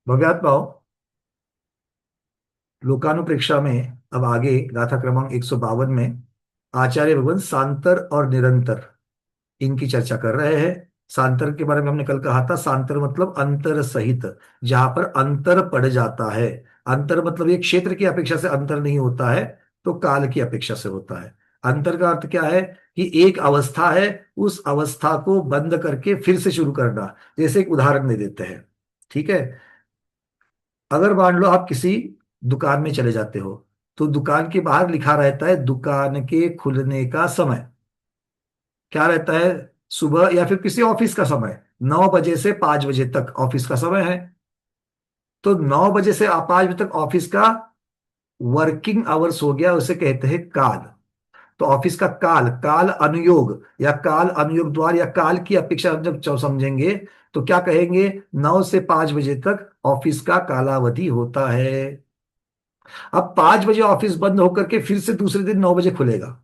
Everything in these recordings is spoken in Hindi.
भव्यात्माओं, लोकानुप्रेक्षा में अब आगे गाथा क्रमांक 152 में आचार्य भगवान सांतर और निरंतर इनकी चर्चा कर रहे हैं। सांतर के बारे में हमने कल कहा था, सांतर मतलब अंतर सहित, जहां पर अंतर पड़ जाता है। अंतर मतलब ये क्षेत्र की अपेक्षा से अंतर नहीं होता है, तो काल की अपेक्षा से होता है। अंतर का अर्थ क्या है कि एक अवस्था है, उस अवस्था को बंद करके फिर से शुरू करना। जैसे एक उदाहरण दे देते हैं, ठीक है। अगर मान लो आप किसी दुकान में चले जाते हो, तो दुकान के बाहर लिखा रहता है दुकान के खुलने का समय। क्या रहता है? सुबह, या फिर किसी ऑफिस का समय, 9 बजे से 5 बजे तक ऑफिस का समय है। तो 9 बजे से 5 बजे तक ऑफिस का वर्किंग आवर्स हो गया, उसे कहते हैं काल। तो ऑफिस का काल, काल अनुयोग या काल अनुयोग द्वार या काल की अपेक्षा जब समझेंगे, तो क्या कहेंगे? 9 से 5 बजे तक ऑफिस का कालावधि होता है। अब 5 बजे ऑफिस बंद होकर के फिर से दूसरे दिन 9 बजे खुलेगा,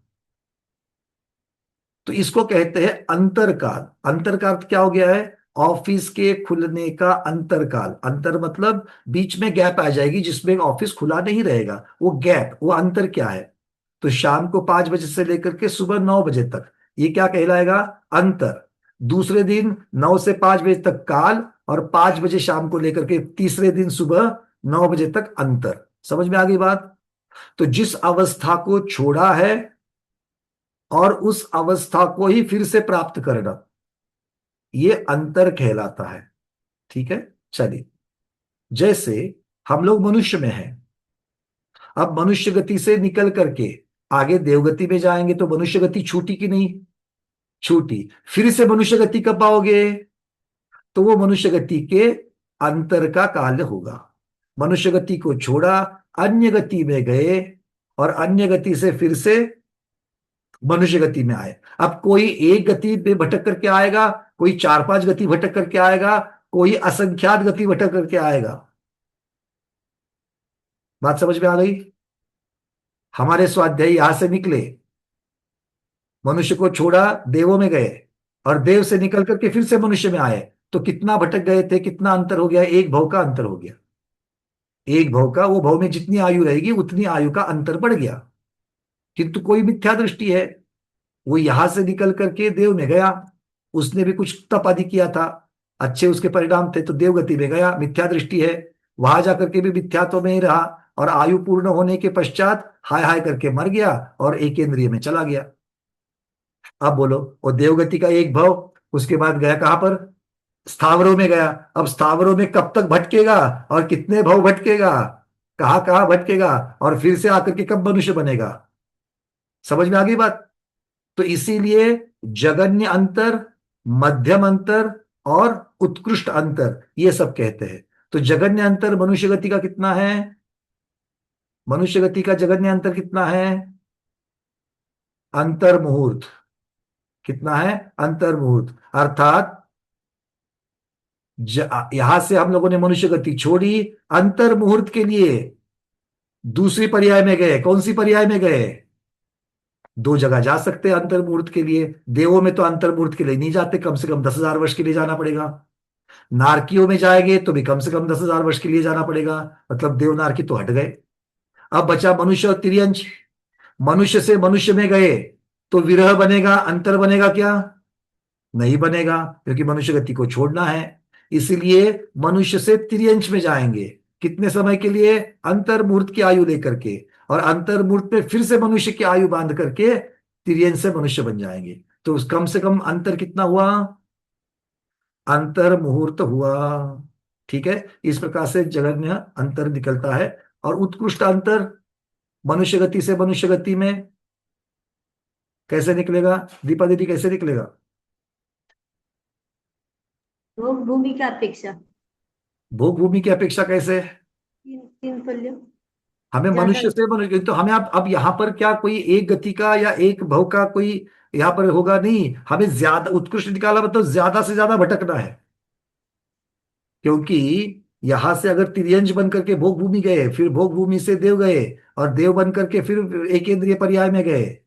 तो इसको कहते हैं अंतरकाल। अंतर का अर्थ क्या हो गया है? ऑफिस के खुलने का अंतरकाल। अंतर मतलब बीच में गैप आ जाएगी जिसमें ऑफिस खुला नहीं रहेगा, वो गैप, वो अंतर क्या है? तो शाम को 5 बजे से लेकर के सुबह 9 बजे तक, ये क्या कहलाएगा? अंतर। दूसरे दिन 9 से 5 बजे तक काल, और 5 बजे शाम को लेकर के तीसरे दिन सुबह 9 बजे तक अंतर। समझ में आ गई बात? तो जिस अवस्था को छोड़ा है और उस अवस्था को ही फिर से प्राप्त करना, ये अंतर कहलाता है। ठीक है, चलिए। जैसे हम लोग मनुष्य में हैं, अब मनुष्य गति से निकल करके आगे देवगति में जाएंगे, तो मनुष्य गति छूटी कि नहीं? छूटी। फिर से मनुष्य गति कब पाओगे? तो वो मनुष्य गति के अंतर का काल होगा। मनुष्य गति को छोड़ा, अन्य गति में गए, और अन्य गति से फिर से मनुष्य गति में आए। अब कोई एक गति में भटक करके आएगा, कोई 4-5 गति भटक करके आएगा, कोई असंख्यात गति भटक करके आएगा। बात समझ में आ गई? हमारे स्वाध्यायी यहां से निकले, मनुष्य को छोड़ा, देवों में गए, और देव से निकल करके फिर से मनुष्य में आए। तो कितना भटक गए थे, कितना अंतर हो गया? एक भव का अंतर हो गया। एक भव का, वो भव में जितनी आयु रहेगी उतनी आयु का अंतर बढ़ गया। किंतु कोई मिथ्या दृष्टि है, वो यहां से निकल करके देव में गया, उसने भी कुछ तप आदि किया था, अच्छे उसके परिणाम थे, तो देवगति में गया, मिथ्या दृष्टि है। वहां जाकर के भी मिथ्यात्व में ही रहा, और आयु पूर्ण होने के पश्चात हाय हाय करके मर गया और एकेंद्रिय में चला गया। अब बोलो, वो देवगति का एक भव, उसके बाद गया कहां पर? स्थावरों में गया। अब स्थावरों में कब तक भटकेगा और कितने भव भटकेगा, कहाँ कहाँ भटकेगा, और फिर से आकर के कब मनुष्य बनेगा? समझ में आ गई बात? तो इसीलिए जगन्य अंतर, मध्यम अंतर और उत्कृष्ट अंतर, ये सब कहते हैं। तो जगन्य अंतर मनुष्य गति का कितना है? मनुष्य गति का जगन्य अंतर कितना है? अंतर मुहूर्त। कितना है? अंतर मुहूर्त। अर्थात यहां से हम लोगों ने मनुष्य गति छोड़ी, अंतर मुहूर्त के लिए दूसरी पर्याय में गए। कौन सी पर्याय में गए? दो जगह जा सकते हैं अंतर मुहूर्त के लिए। देवों में तो अंतर मुहूर्त के लिए नहीं जाते, कम से कम 10,000 वर्ष के लिए जाना पड़ेगा। नारकियों में जाएंगे तो भी कम से कम 10,000 वर्ष के लिए जाना पड़ेगा, मतलब देव नारकी तो हट गए। अब बचा मनुष्य और तिर्यंच। मनुष्य से मनुष्य में गए तो विरह बनेगा, अंतर बनेगा क्या? नहीं बनेगा, क्योंकि मनुष्य गति को छोड़ना है। इसीलिए मनुष्य से तिर्यंच में जाएंगे। कितने समय के लिए? अंतर मुहूर्त की आयु लेकर के, और अंतर मुहूर्त में फिर से मनुष्य की आयु बांध करके तिर्यंच से मनुष्य बन जाएंगे। तो कम से कम अंतर कितना हुआ? अंतर मुहूर्त हुआ। ठीक है, इस प्रकार से जगन्य अंतर निकलता है। और उत्कृष्ट अंतर मनुष्य गति से मनुष्य गति में कैसे निकलेगा? दीपा दीदी, कैसे निकलेगा? भोग भूमि की अपेक्षा। भोग भूमि की अपेक्षा कैसे? तीन तीन तुल्य हमें ज्यादा। मनुष्य से मनुष्य, तो हमें अब यहाँ पर क्या कोई एक गति का या एक भव का कोई यहाँ पर होगा नहीं। हमें ज्यादा उत्कृष्ट निकाला मतलब ज्यादा से ज्यादा भटकना है। क्योंकि यहां से अगर तिर्यंज बन करके भोग भूमि गए, फिर भोग भूमि से देव गए, और देव बन करके फिर एकेंद्रिय पर्याय में गए,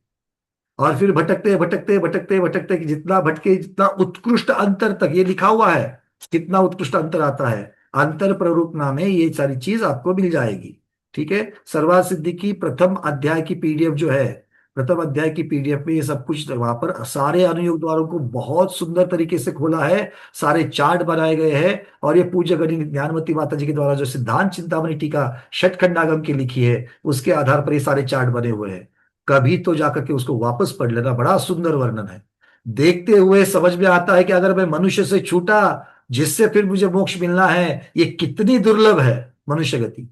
और फिर भटकते भटकते भटकते भटकते कि जितना भटके, जितना उत्कृष्ट अंतर तक ये लिखा हुआ है, कितना उत्कृष्ट अंतर आता है। अंतर प्ररूपना में ये सारी चीज आपको मिल जाएगी। ठीक है, सरवार सिद्धि की प्रथम अध्याय की पीडीएफ जो है, प्रथम अध्याय की पीडीएफ में ये सब कुछ वहां पर सारे अनुयोग द्वारों को बहुत सुंदर तरीके से खोला है, सारे चार्ट बनाए गए हैं। और ये पूज्य गणी ज्ञानवती माता जी के द्वारा जो सिद्धांत चिंतामणि टीका षटखंडागम की लिखी है, उसके आधार पर ये सारे चार्ट बने हुए हैं। कभी तो जाकर के उसको वापस पढ़ लेना, बड़ा सुंदर वर्णन है। देखते हुए समझ में आता है कि अगर मैं मनुष्य से छूटा, जिससे फिर मुझे मोक्ष मिलना है, ये कितनी दुर्लभ है मनुष्य गति,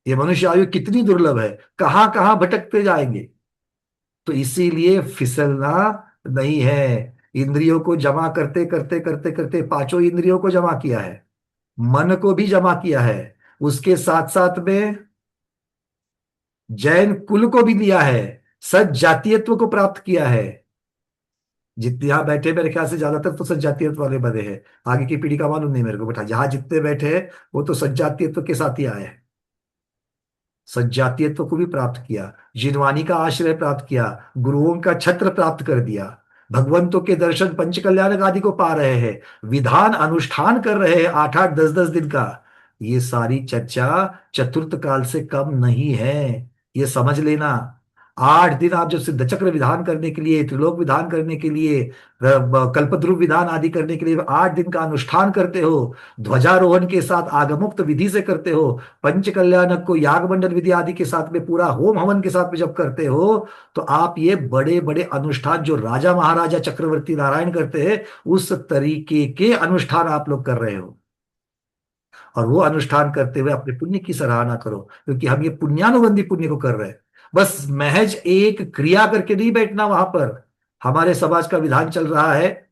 ये मनुष्य आयु कितनी दुर्लभ है, कहां कहां भटकते जाएंगे। तो इसीलिए फिसलना नहीं है। इंद्रियों को जमा करते करते करते करते पांचों इंद्रियों को जमा किया है, मन को भी जमा किया है, उसके साथ साथ में जैन कुल को भी लिया है, सच जातीयत्व को प्राप्त किया है। जितने यहां बैठे मेरे ख्याल से ज्यादातर तो सज्जातीयत्व वाले बने हैं। आगे की पीढ़ी का मालूम नहीं मेरे को, बैठा जहां जितने बैठे हैं वो तो सज्जातीयत्व के साथ ही आए हैं। सज्जातीयत्व को भी प्राप्त किया, जिनवानी का आश्रय प्राप्त किया, गुरुओं का छत्र प्राप्त कर दिया, भगवंतों के दर्शन पंच कल्याणक आदि को पा रहे हैं, विधान अनुष्ठान कर रहे हैं 8 8 10 10 दिन का। ये सारी चर्चा चतुर्थ काल से कम नहीं है, ये समझ लेना। 8 दिन आप जब सिद्ध चक्र विधान करने के लिए, त्रिलोक विधान करने के लिए, कल्पध्रुव विधान आदि करने के लिए 8 दिन का अनुष्ठान करते हो, ध्वजारोहण के साथ आगमोक्त विधि से करते हो, पंच कल्याणक को याग मंडल विधि आदि के साथ में, पूरा होम हवन के साथ में जब करते हो, तो आप ये बड़े बड़े अनुष्ठान जो राजा महाराजा चक्रवर्ती नारायण करते हैं, उस तरीके के अनुष्ठान आप लोग कर रहे हो। और वो अनुष्ठान करते हुए अपने पुण्य की सराहना करो, क्योंकि हम ये पुण्यानुबंधी पुण्य को कर रहे हैं। बस महज एक क्रिया करके नहीं बैठना वहां पर। हमारे समाज का विधान चल रहा है,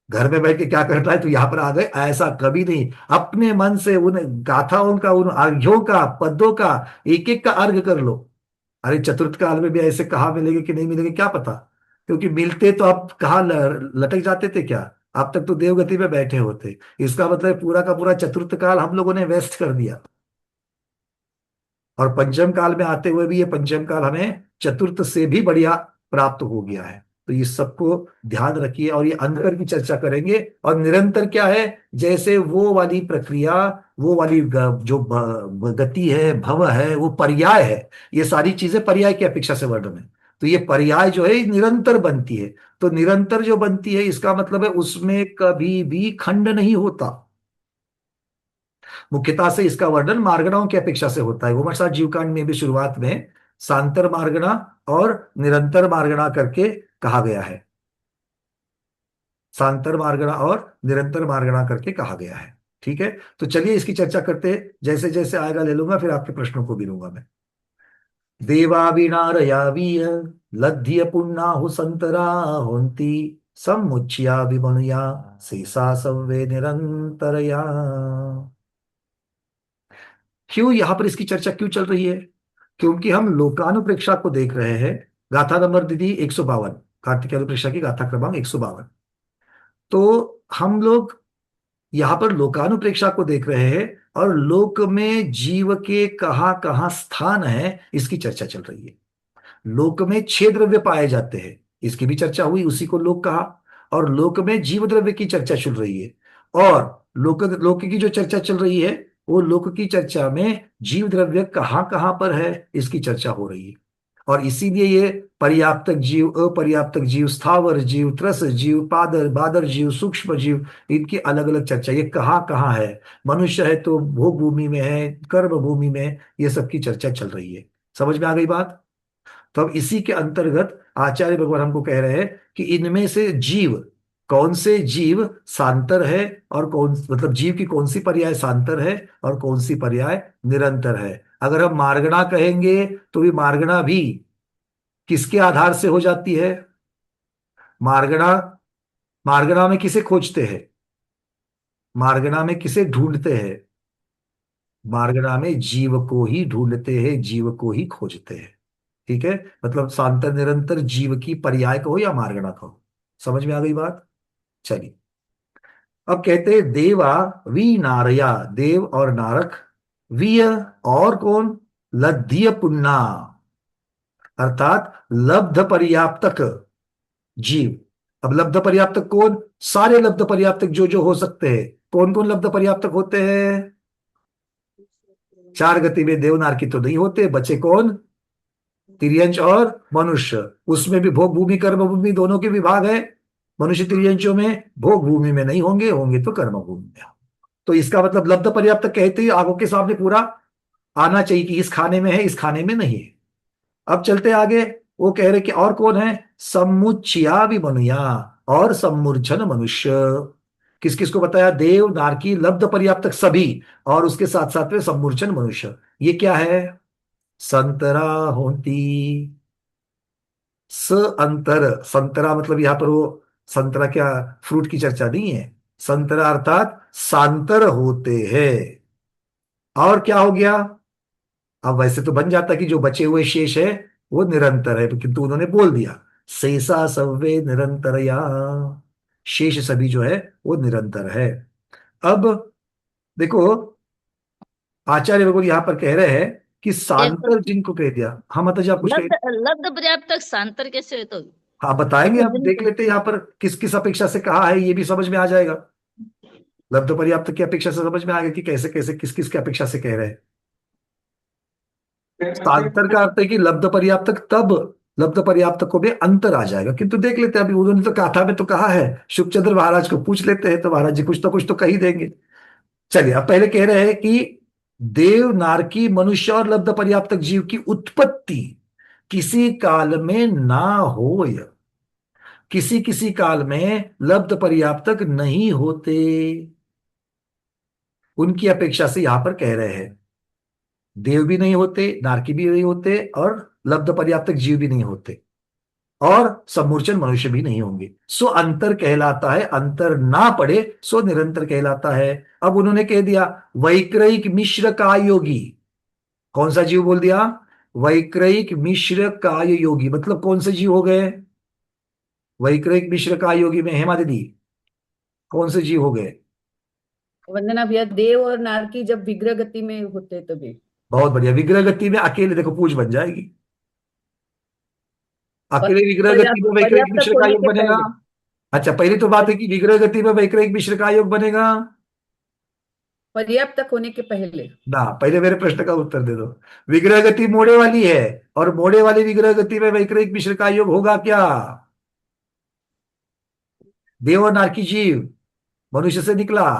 घर में बैठ के क्या करना है तो यहां पर आ गए, ऐसा कभी नहीं। अपने मन से उन गाथाओं का, उन अर्घ्यों का, पदों का एक एक का अर्घ कर लो। अरे चतुर्थ काल में भी ऐसे कहाँ मिलेंगे कि नहीं मिलेंगे क्या पता, क्योंकि मिलते तो आप कहाँ लटक जाते थे क्या, अब तक तो देवगति में बैठे होते। इसका मतलब पूरा का पूरा चतुर्थ काल हम लोगों ने वेस्ट कर दिया। और पंचम काल में आते हुए भी ये पंचम काल हमें चतुर्थ से भी बढ़िया प्राप्त हो गया है। तो इस सबको ध्यान रखिए, और ये अंतर की चर्चा करेंगे। और निरंतर क्या है, जैसे वो वाली प्रक्रिया, वो वाली जो गति है, भव है, वो पर्याय है। ये सारी चीजें पर्याय की अपेक्षा से वर्णन है। तो ये पर्याय जो है निरंतर बनती है। तो निरंतर जो बनती है, इसका मतलब है उसमें कभी भी खंड नहीं होता। मुख्यतः से इसका वर्णन मार्गणाओं की अपेक्षा से होता है। गोमट जीवकांड में भी शुरुआत में सांतर मार्गणा और निरंतर मार्गणा करके कहा गया है। सांतर मार्गणा और निरंतर मार्गणा करके कहा गया है। ठीक है, तो चलिए इसकी चर्चा करते हैं। जैसे जैसे आएगा ले लूंगा, फिर आपके प्रश्नों को भी लूंगा मैं। देवा विनारयावीय लद्ध्य पुण्णाहु संतरा होन्ति समुच्या विमनुया शेषा सव्वे निरंतरया। क्यों यहां पर इसकी चर्चा क्यों चल रही है? क्योंकि हम लोकानुप्रेक्षा को देख रहे हैं। गाथा नंबर दीदी 152, कार्तिक अनुप्रेक्षा की गाथा क्रमांक 152। तो हम लोग यहां पर लोकानुप्रेक्षा को देख रहे हैं, और लोक में जीव के कहाँ कहाँ स्थान है, इसकी चर्चा चल रही है। लोक में 6 द्रव्य पाए जाते हैं, इसकी भी चर्चा हुई, उसी को लोक कहा। और लोक में जीव द्रव्य की चर्चा चल रही है। और लोक लोक की जो चर्चा चल रही है, वो लोक की चर्चा में जीव द्रव्य कहाँ कहाँ पर है, इसकी चर्चा हो रही है। और इसीलिए ये पर्याप्तक जीव, अपर्याप्तक जीव, स्थावर जीव, त्रस जीव, पादर बादर जीव, सूक्ष्म जीव, इनकी अलग अलग चर्चा, ये कहाँ कहाँ है। मनुष्य है तो भोग भूमि में है, कर्म भूमि में, ये सब की चर्चा चल रही है। समझ में आ गई बात? तो अब इसी के अंतर्गत आचार्य भगवान हमको कह रहे हैं कि इनमें से जीव, कौन से जीव सांतर है, और कौन मतलब जीव की कौन सी पर्याय सांतर है और कौन सी पर्याय निरंतर है। अगर हम मार्गणा कहेंगे तो भी मार्गणा भी किसके आधार से हो जाती है? मार्गणा, मार्गणा में किसे खोजते हैं? मार्गणा में किसे ढूंढते हैं? मार्गणा में जीव को ही ढूंढते हैं, जीव को ही खोजते हैं। ठीक है, मतलब सांतर निरंतर जीव की पर्याय कहो या मार्गणा कहो। समझ में आ गई बात? चलिए, अब कहते हैं देवा वी नारया, देव और नारक, वीय और कौन, लद्धिय पुन्ना, अर्थात लब्ध पर्याप्तक जीव। अब लब्ध पर्याप्तक कौन? सारे लब्ध पर्याप्तक जो जो हो सकते हैं। कौन कौन लब्ध पर्याप्तक होते हैं? चार गति में देव नारकी तो नहीं होते, बचे कौन? तिर्यंच और मनुष्य। उसमें भी भोग भूमि कर्म भूमि दोनों के विभाग है। मनुष्य तिर्यंचों में भोग भूमि में नहीं होंगे, होंगे तो कर्म भूमि में। तो इसका मतलब लब्ध पर्याप्त कहते ही आंखों के सामने पूरा आना चाहिए कि इस खाने में है, इस खाने में नहीं है। अब चलते आगे। वो कह रहे कि और कौन है? समुच्चया विमनुया और सम्मूर्छन मनुष्य। किस किस को बताया? देव नारकी लब्ध पर्याप्तक सभी, और उसके साथ साथ में सम्मूर्छन मनुष्य। ये क्या है? संतरा होती। स अंतर, संतरा मतलब यहां पर वो संतरा क्या फ्रूट की चर्चा नहीं है। संतरा अर्थात सांतर होते हैं। और क्या हो गया? अब वैसे तो बन जाता कि जो बचे हुए शेष है वो निरंतर है, किंतु उन्होंने बोल दिया शेषा सव्वे निरंतरया, शेष सभी जो है वो निरंतर है। अब देखो, आचार्य बिल्कुल यहां पर कह रहे हैं कि जैसे सांतर जिनको कह दिया। हाँ माता जी आप कुछ कह। लब्ध लब्ध पर्याप्तक सांतर कैसे है? तो हाँ बताएंगे, मतलब आप देख लेते हैं यहाँ पर किस किस अपेक्षा से कहा है, ये भी समझ में आ जाएगा। लब्ध पर्याप्त की अपेक्षा से समझ में आ गया कि कैसे कैसे किस किस की अपेक्षा से कह रहे हैं। सांतर का अर्थ है कि लब्ध पर्याप्तक तब लब्ध पर्याप्तकों में अंतर आ जाएगा, किंतु देख लेते हैं। अभी उन्होंने तो गाथा में तो कहा है, शुकचंद्र महाराज को पूछ लेते हैं तो महाराज जी कुछ तो कह ही देंगे। चलिए, अब पहले कह रहे हैं कि देव नारकी मनुष्य और लब्ध पर्याप्तक जीव की उत्पत्ति किसी काल में ना हो, किसी किसी काल में लब्ध पर्याप्तक नहीं होते, उनकी अपेक्षा से यहां पर कह रहे हैं। देव भी नहीं होते, नारकी भी नहीं होते, और लब्ध पर्याप्तक जीव भी नहीं होते, और सम्मूर्छन मनुष्य भी नहीं होंगे। सो अंतर कहलाता है, अंतर ना पड़े सो निरंतर कहलाता है। अब उन्होंने कह दिया वैक्रयिक मिश्र काय योगी। कौन सा जीव बोल दिया? वैक्रयिक मिश्र काय योगी, मतलब कौन से जीव हो गए? वैक्रयिक मिश्र काय योगी में हेमा दीदी कौन से जीव हो गए? वंदना भैया, देव और नारकी जब विग्रह गति में होते तभी। बहुत बढ़िया। विग्रह गति में अकेले देखो पूज बन जाएगी। अकेले विग्रह गति में वैक्रयिक पर्याप्त मिश्र का होने योग के बनेगा। पहले। अच्छा, पहली तो बात है कि विग्रह गति में वैक्रयिक मिश्र का योग बनेगा पर्याप्त होने के पहले। ना। पहले मेरे प्रश्न का उत्तर दे दो। विग्रह गति मोड़े वाली है, और मोड़े वाली विग्रह गति में वैक्रयिक मिश्र का योग होगा क्या? देव और नारकी जीव मनुष्य से निकला,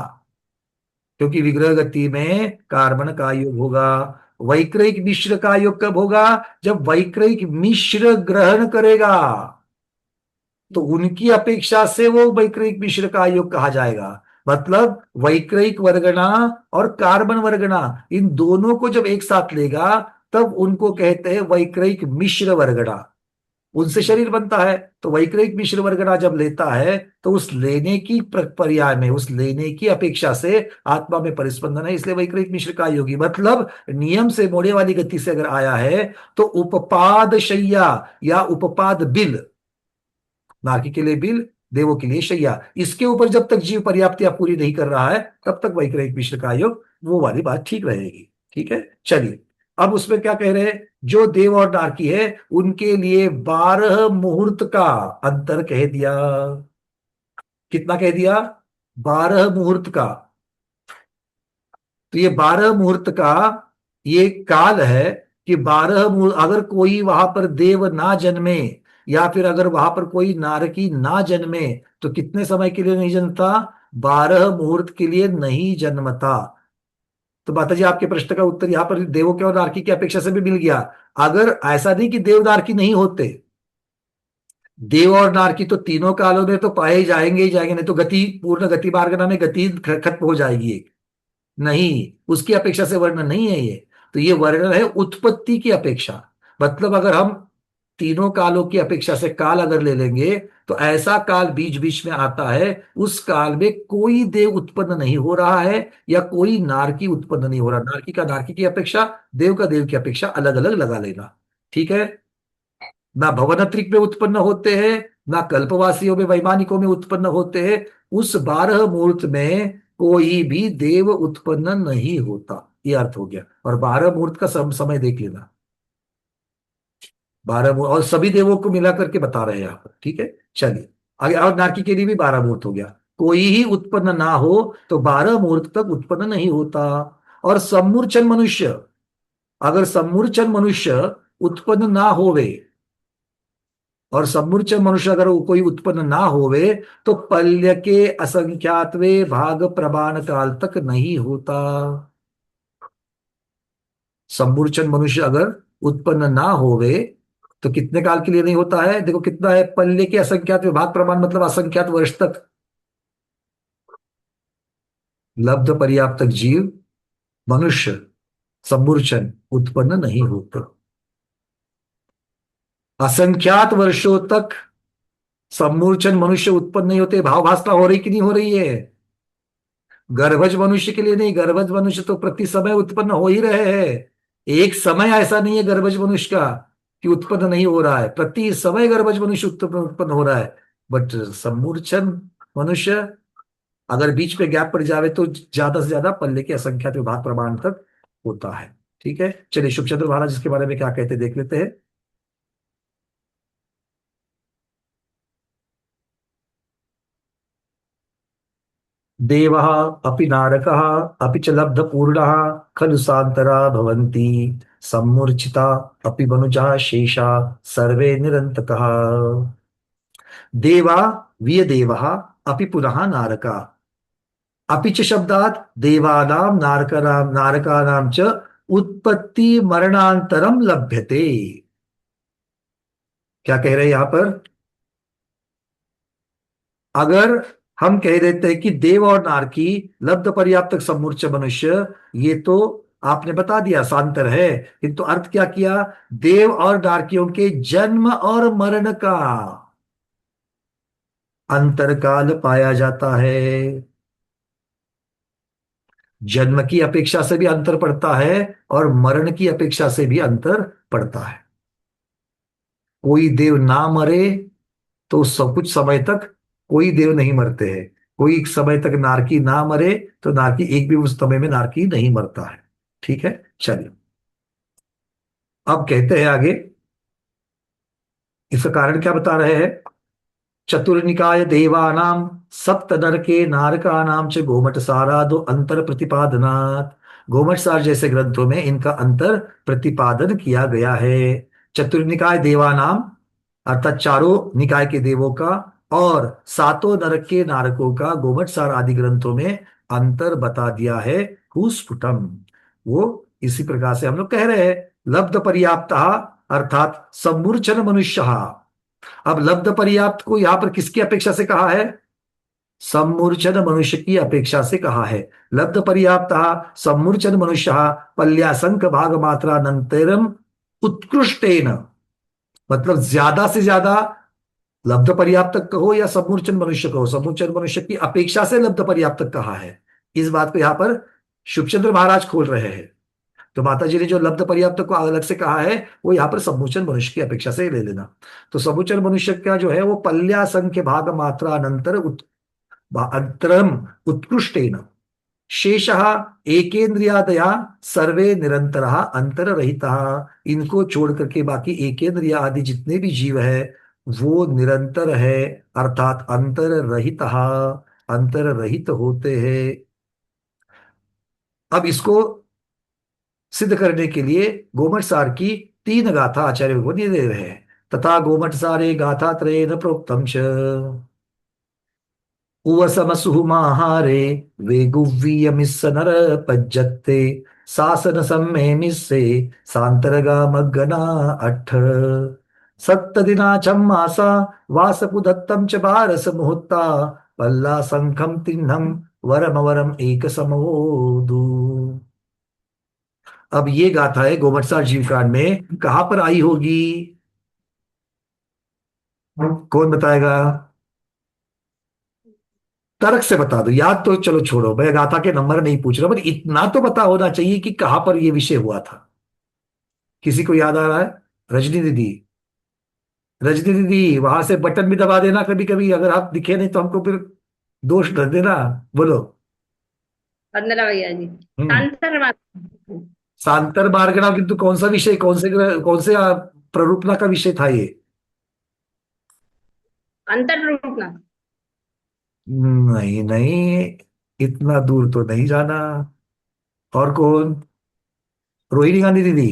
क्योंकि विग्रह गति में कार्बन का योग होगा। वैक्रयिक मिश्र का योग कब होगा? जब वैक्रयिक मिश्र ग्रहण करेगा, तो उनकी अपेक्षा से वो वैक्रयिक मिश्र का योग कहा जाएगा। मतलब वैक्रयिक वर्गना और कार्बन वर्गना, इन दोनों को जब एक साथ लेगा तब उनको कहते हैं वैक्रयिक मिश्र वर्गना। उनसे शरीर बनता है, तो वैक्रयिक मिश्र वर्गना जब लेता है तो उस लेने की पर्याय में, उस लेने की अपेक्षा से आत्मा में परिस्पंदन है, इसलिए वैक्रयिक मिश्र का योगी। मतलब नियम से मोड़े वाली गति से अगर आया है तो उपपाद शैया या उपपाद बिल, नारकी के लिए बिल, देवों के लिए शैया, इसके ऊपर जब तक जीव पर्याप्तता पूरी नहीं कर रहा है तब तक वैक्रयिक मिश्र का योग, वो वाली बात ठीक रहेगी। ठीक है, चलिए। अब उसमें क्या कह रहे हैं? जो देव और नारकी है उनके लिए 12 मुहूर्त का अंतर कह दिया। कितना कह दिया? 12 मुहूर्त का। तो ये 12 मुहूर्त का ये काल है कि 12 मुहूर्त, अगर कोई वहां पर देव ना जन्मे या फिर अगर वहां पर कोई नारकी ना जन्मे तो कितने समय के लिए नहीं जन्मता? 12 मुहूर्त के लिए नहीं जन्मता। तो माता जी आपके प्रश्न का उत्तर यहां पर देवों के और नारकी की अपेक्षा से भी मिल गया। अगर ऐसा नहीं कि देव नारकी नहीं होते, देव और नारकी तो तीनों कालों में तो पाए जाएंगे ही जाएंगे, नहीं तो गति पूर्ण गति मार्गना में गति खत्म हो जाएगी एक। नहीं, उसकी अपेक्षा से वर्णन नहीं है ये। तो ये वर्णन है उत्पत्ति की अपेक्षा। मतलब अगर हम तीनों कालों की अपेक्षा से काल अगर ले लेंगे तो ऐसा काल बीच बीच में आता है, उस काल में कोई देव उत्पन्न नहीं हो रहा है या कोई नारकी उत्पन्न नहीं हो रहा। नारकी का नारकी की अपेक्षा, देव का देव की अपेक्षा अलग अलग लगा लेना। ठीक है। ना भवनत्रिक में उत्पन्न होते हैं, ना कल्पवासियों में वैमानिकों में उत्पन्न होते हैं। उस 12 मुहूर्त में कोई भी देव उत्पन्न नहीं होता, ये अर्थ हो गया। और 12 मुहूर्त का समय देख लेना। 12 मुहूर्त और सभी देवों को मिला करके बता रहे हैं यहाँ पर। ठीक है, चलिए आगे। और नारकी के लिए भी 12 मुहूर्त हो गया। कोई ही उत्पन्न ना हो तो 12 मुहूर्त तक उत्पन्न नहीं होता। और सम्मूर्छन मनुष्य, अगर सम्मूर्छन मनुष्य उत्पन्न ना होवे, और सम्मूर्छन मनुष्य अगर वो कोई उत्पन्न ना होवे, तो पल्य के असंख्यातवे भाग प्रमाण काल तक नहीं होता। सम्मूर्छन मनुष्य अगर उत्पन्न ना होवे तो कितने काल के लिए नहीं होता है? देखो कितना है, पल्य के असंख्यात विभाग प्रमाण मतलब असंख्यात वर्ष तक लब्ध पर्याप्त जीव मनुष्य सम्मूर्छन उत्पन्न नहीं होते। असंख्यात वर्षों तक सम्मूर्छन मनुष्य उत्पन्न नहीं होते। भावभासना हो रही कि नहीं हो रही है? गर्भज मनुष्य के लिए नहीं, गर्भज मनुष्य तो प्रति समय उत्पन्न हो ही रहे हैं। एक समय ऐसा नहीं है गर्भज मनुष्य का कि उत्पन्न नहीं हो रहा है, प्रति समय गर्भज मनुष्य उत्पन्न उत्पन्न हो रहा है। बट सम्मूर्छन मनुष्य अगर बीच में गैप पड़ जावे तो ज्यादा से ज्यादा पल्ले के असंख्यात विभाग प्रमाण तक होता है। ठीक है, चलिए शुभचंद्र महाराज इसके बारे में क्या कहते हैं देख लेते हैं। देवः अपि नारकः अपि च लब्धपूर्णः खलु सान्तरा भवन्ति सम्मूर्छिता अपि मनुजाः शेषा सर्वे निरन्तकः। देवा वियदेवः अपि पुनः नारका, अपि च शब्दात् देवानां नारकानां च उत्पत्ति मरणांतरम लभ्यते। क्या कह रहे हैं यहां पर? अगर हम कह देते हैं कि देव और नारकी लब्ध पर्याप्तक सम्मूर्छ मनुष्य, ये तो आपने बता दिया सांतर है, किंतु अर्थ क्या किया? देव और नारकियों के जन्म और मरण का अंतरकाल पाया जाता है। जन्म की अपेक्षा से भी अंतर पड़ता है और मरण की अपेक्षा से भी अंतर पड़ता है। कोई देव ना मरे तो सब कुछ समय तक कोई देव नहीं मरते हैं। कोई समय तक नारकी ना मरे तो नारकी एक भी उस समय में नारकी नहीं मरता है। ठीक है, चलिए अब कहते हैं आगे, इसका कारण क्या बता रहे हैं। चतुर्निकाय देवानां सप्त नरके नारकानां च गोमट सारादो अंतर प्रतिपादनात्। गोमट सार जैसे ग्रंथों में इनका अंतर प्रतिपादन किया गया है। चतुर्निकाय देवानाम अर्थात चारों निकाय के देवों का और सातों नरक के नारकों का गोमट सार आदि ग्रंथों में अंतर बता दिया है। हुस्फुटम, वो इसी प्रकार से हम लोग कह रहे हैं लब्ध पर्याप्त अर्थात सम्मूर्छन मनुष्य। अब लब्ध पर्याप्त को यहां पर किसकी अपेक्षा से कहा है? सम्मूर्छन मनुष्य की अपेक्षा से कहा है। लब्ध पर्याप्त सम्मूर्छन मनुष्य पल्यासंक भाग मात्रानंतरम उत्कृष्टेन, मतलब ज्यादा से ज्यादा लब्ध पर्याप्त कहो या सम्मूर्छन मनुष्य कहो, सम्मूर्छन मनुष्य की अपेक्षा से लब्ध पर्याप्त कहा है। इस बात को यहां पर शुभचंद्र महाराज खोल रहे हैं। तो माता जी ने जो लब्ध पर्याप्त को अलग से कहा है वो यहाँ पर सम्मुचन मनुष्य की अपेक्षा से ले लेना। तो सम्मुचन मनुष्य का जो है वो पल्या संख्य भाग मात्रा अनंतर अंतरम उत्कृष्टेन शेषः एकेन्द्रियादया सर्वे निरंतर अंतर रहिता। इनको छोड़ करके बाकी एकेन्द्रिया आदि जितने भी जीव है वो निरंतर है, अर्थात अंतर रहित, अंतर रहित होते हैं। अब इसको सिद्ध करने के लिए गोमट सार की तीन गाथा आचार्य भगवत ये दे रहे हैं। तथा गोमट सारे गाथा त्रयेन प्रोक्तम च उवसमसुहुमाहारे वेगुव्वीयमिस्स नर पज्जत्ते सासन सम्मे मिस्से सांतरगामग्गना अट्ठ सप्तदिना चम्मासा वासपुदत्तं च भारस मुहूर्ता पल्ला संखम तिन्हम वरम वरम एक समोदु। अब ये गाथा है गोमटसार जीवकांड में कहां पर आई होगी? कौन बताएगा? तर्क से बता दो, याद तो चलो छोड़ो, मैं गाथा के नंबर नहीं पूछ रहा, पर इतना तो पता होना चाहिए कि कहां पर ये विषय हुआ था। किसी को याद आ रहा है? रजनी दीदी, रजनी दीदी वहां से बटन भी दबा देना कभी कभी, अगर आप दिखे नहीं तो हमको फिर दोष दे देना। बोलो। वंदना भैया जी। हम्म। शांतर माता। सांतर मार्गणा, किंतु कौन सा विषय, कौन से प्ररूपना का विषय था ये? अंतर रूपना। नहीं नहीं, इतना दूर तो नहीं जाना। और कौन? रोहिणी गांधी दीदी।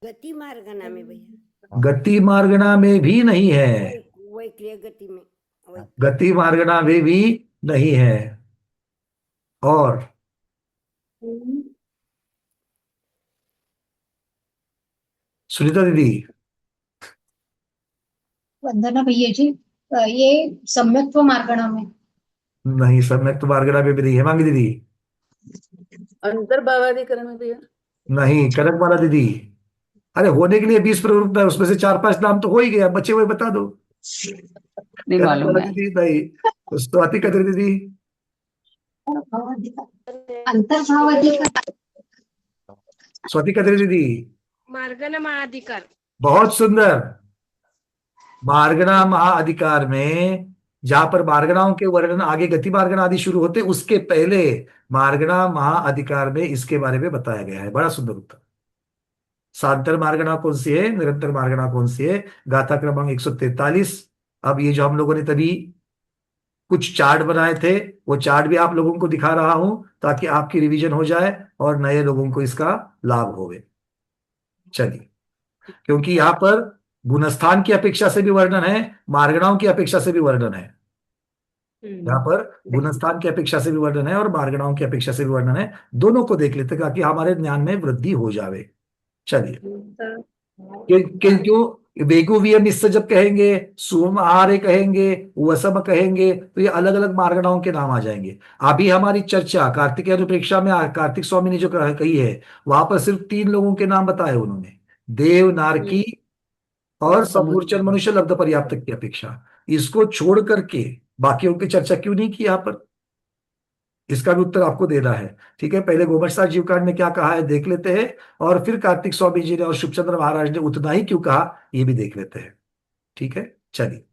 गति मार्गना में भैया, गति मार्गना में भी नहीं है। वही क्रिया गति में, वही गति मार्गना में भी नहीं है। और सुनीता दीदी। वंदना भैया जी, ये सम्यक्त्व मार्गणा में। नहीं, सम्यक्त मार्गना में भी नहीं है। मांगी दीदी। अंतर्भावाधिकरण में भैया। नहीं, कनक माला दीदी। अरे होने के लिए 20 प्रवृत्त है, उसमें से 4-5 नाम तो हो ही गया, बचे हुए बता दो। नहीं कनक मालूम माला है। दीदी नहीं। तो स्वाति कदर दीदी। अंतर्भाव अधिकार। स्वाति कदर दीदी। मार्गना महाधिकार। बहुत सुंदर। मार्गणा महाअधिकार में जहां पर मार्गणाओं के वर्णन आगे गति मार्गणा आदि शुरू होते, उसके पहले मार्गणा महाअधिकार में इसके बारे में बताया गया है। बड़ा सुंदर उत्तर। सांतर मार्गणा कौन सी है, निरंतर मार्गणा कौन सी है? गाथा क्रमांक 143। अब ये जो हम लोगों ने तभी कुछ चार्ट बनाए थे, वो चार्ट भी आप लोगों को दिखा रहा हूं ताकि आपकी रिवीजन हो जाए और नए लोगों को इसका लाभ होवे। चलिए, क्योंकि यहाँ पर गुणस्थान की अपेक्षा से भी वर्णन है, मार्गणाओं की अपेक्षा से भी वर्णन है। यहाँ पर गुणस्थान की अपेक्षा से भी वर्णन है और मार्गणाओं की अपेक्षा से भी वर्णन है। दोनों को देख लेते हैं ताकि हमारे ज्ञान में वृद्धि हो जावे। चलिए, क्यों वेगुवियम इससे जब कहेंगे, सुम आहारे कहेंगे, वसम कहेंगे, तो ये अलग अलग मार्गणाओं के नाम आ जाएंगे। अभी हमारी चर्चा कार्तिक अनुप्रेक्षा में कार्तिक स्वामी ने जो कही है, वहां पर सिर्फ 3 लोगों के नाम बताए उन्होंने, देव, नारकी और समूर्चन मनुष्य लब्ध पर्याप्त की अपेक्षा। इसको छोड़ करके बाकियों की चर्चा क्यों नहीं की यहाँ पर? इसका भी उत्तर आपको देना है। ठीक है, पहले गोमर्षा जीवकांड में क्या कहा है देख लेते हैं, और फिर कार्तिक स्वामी जी ने और शिवचंद्र महाराज ने उतना ही क्यों कहा ये भी देख लेते हैं। ठीक है, चलिए,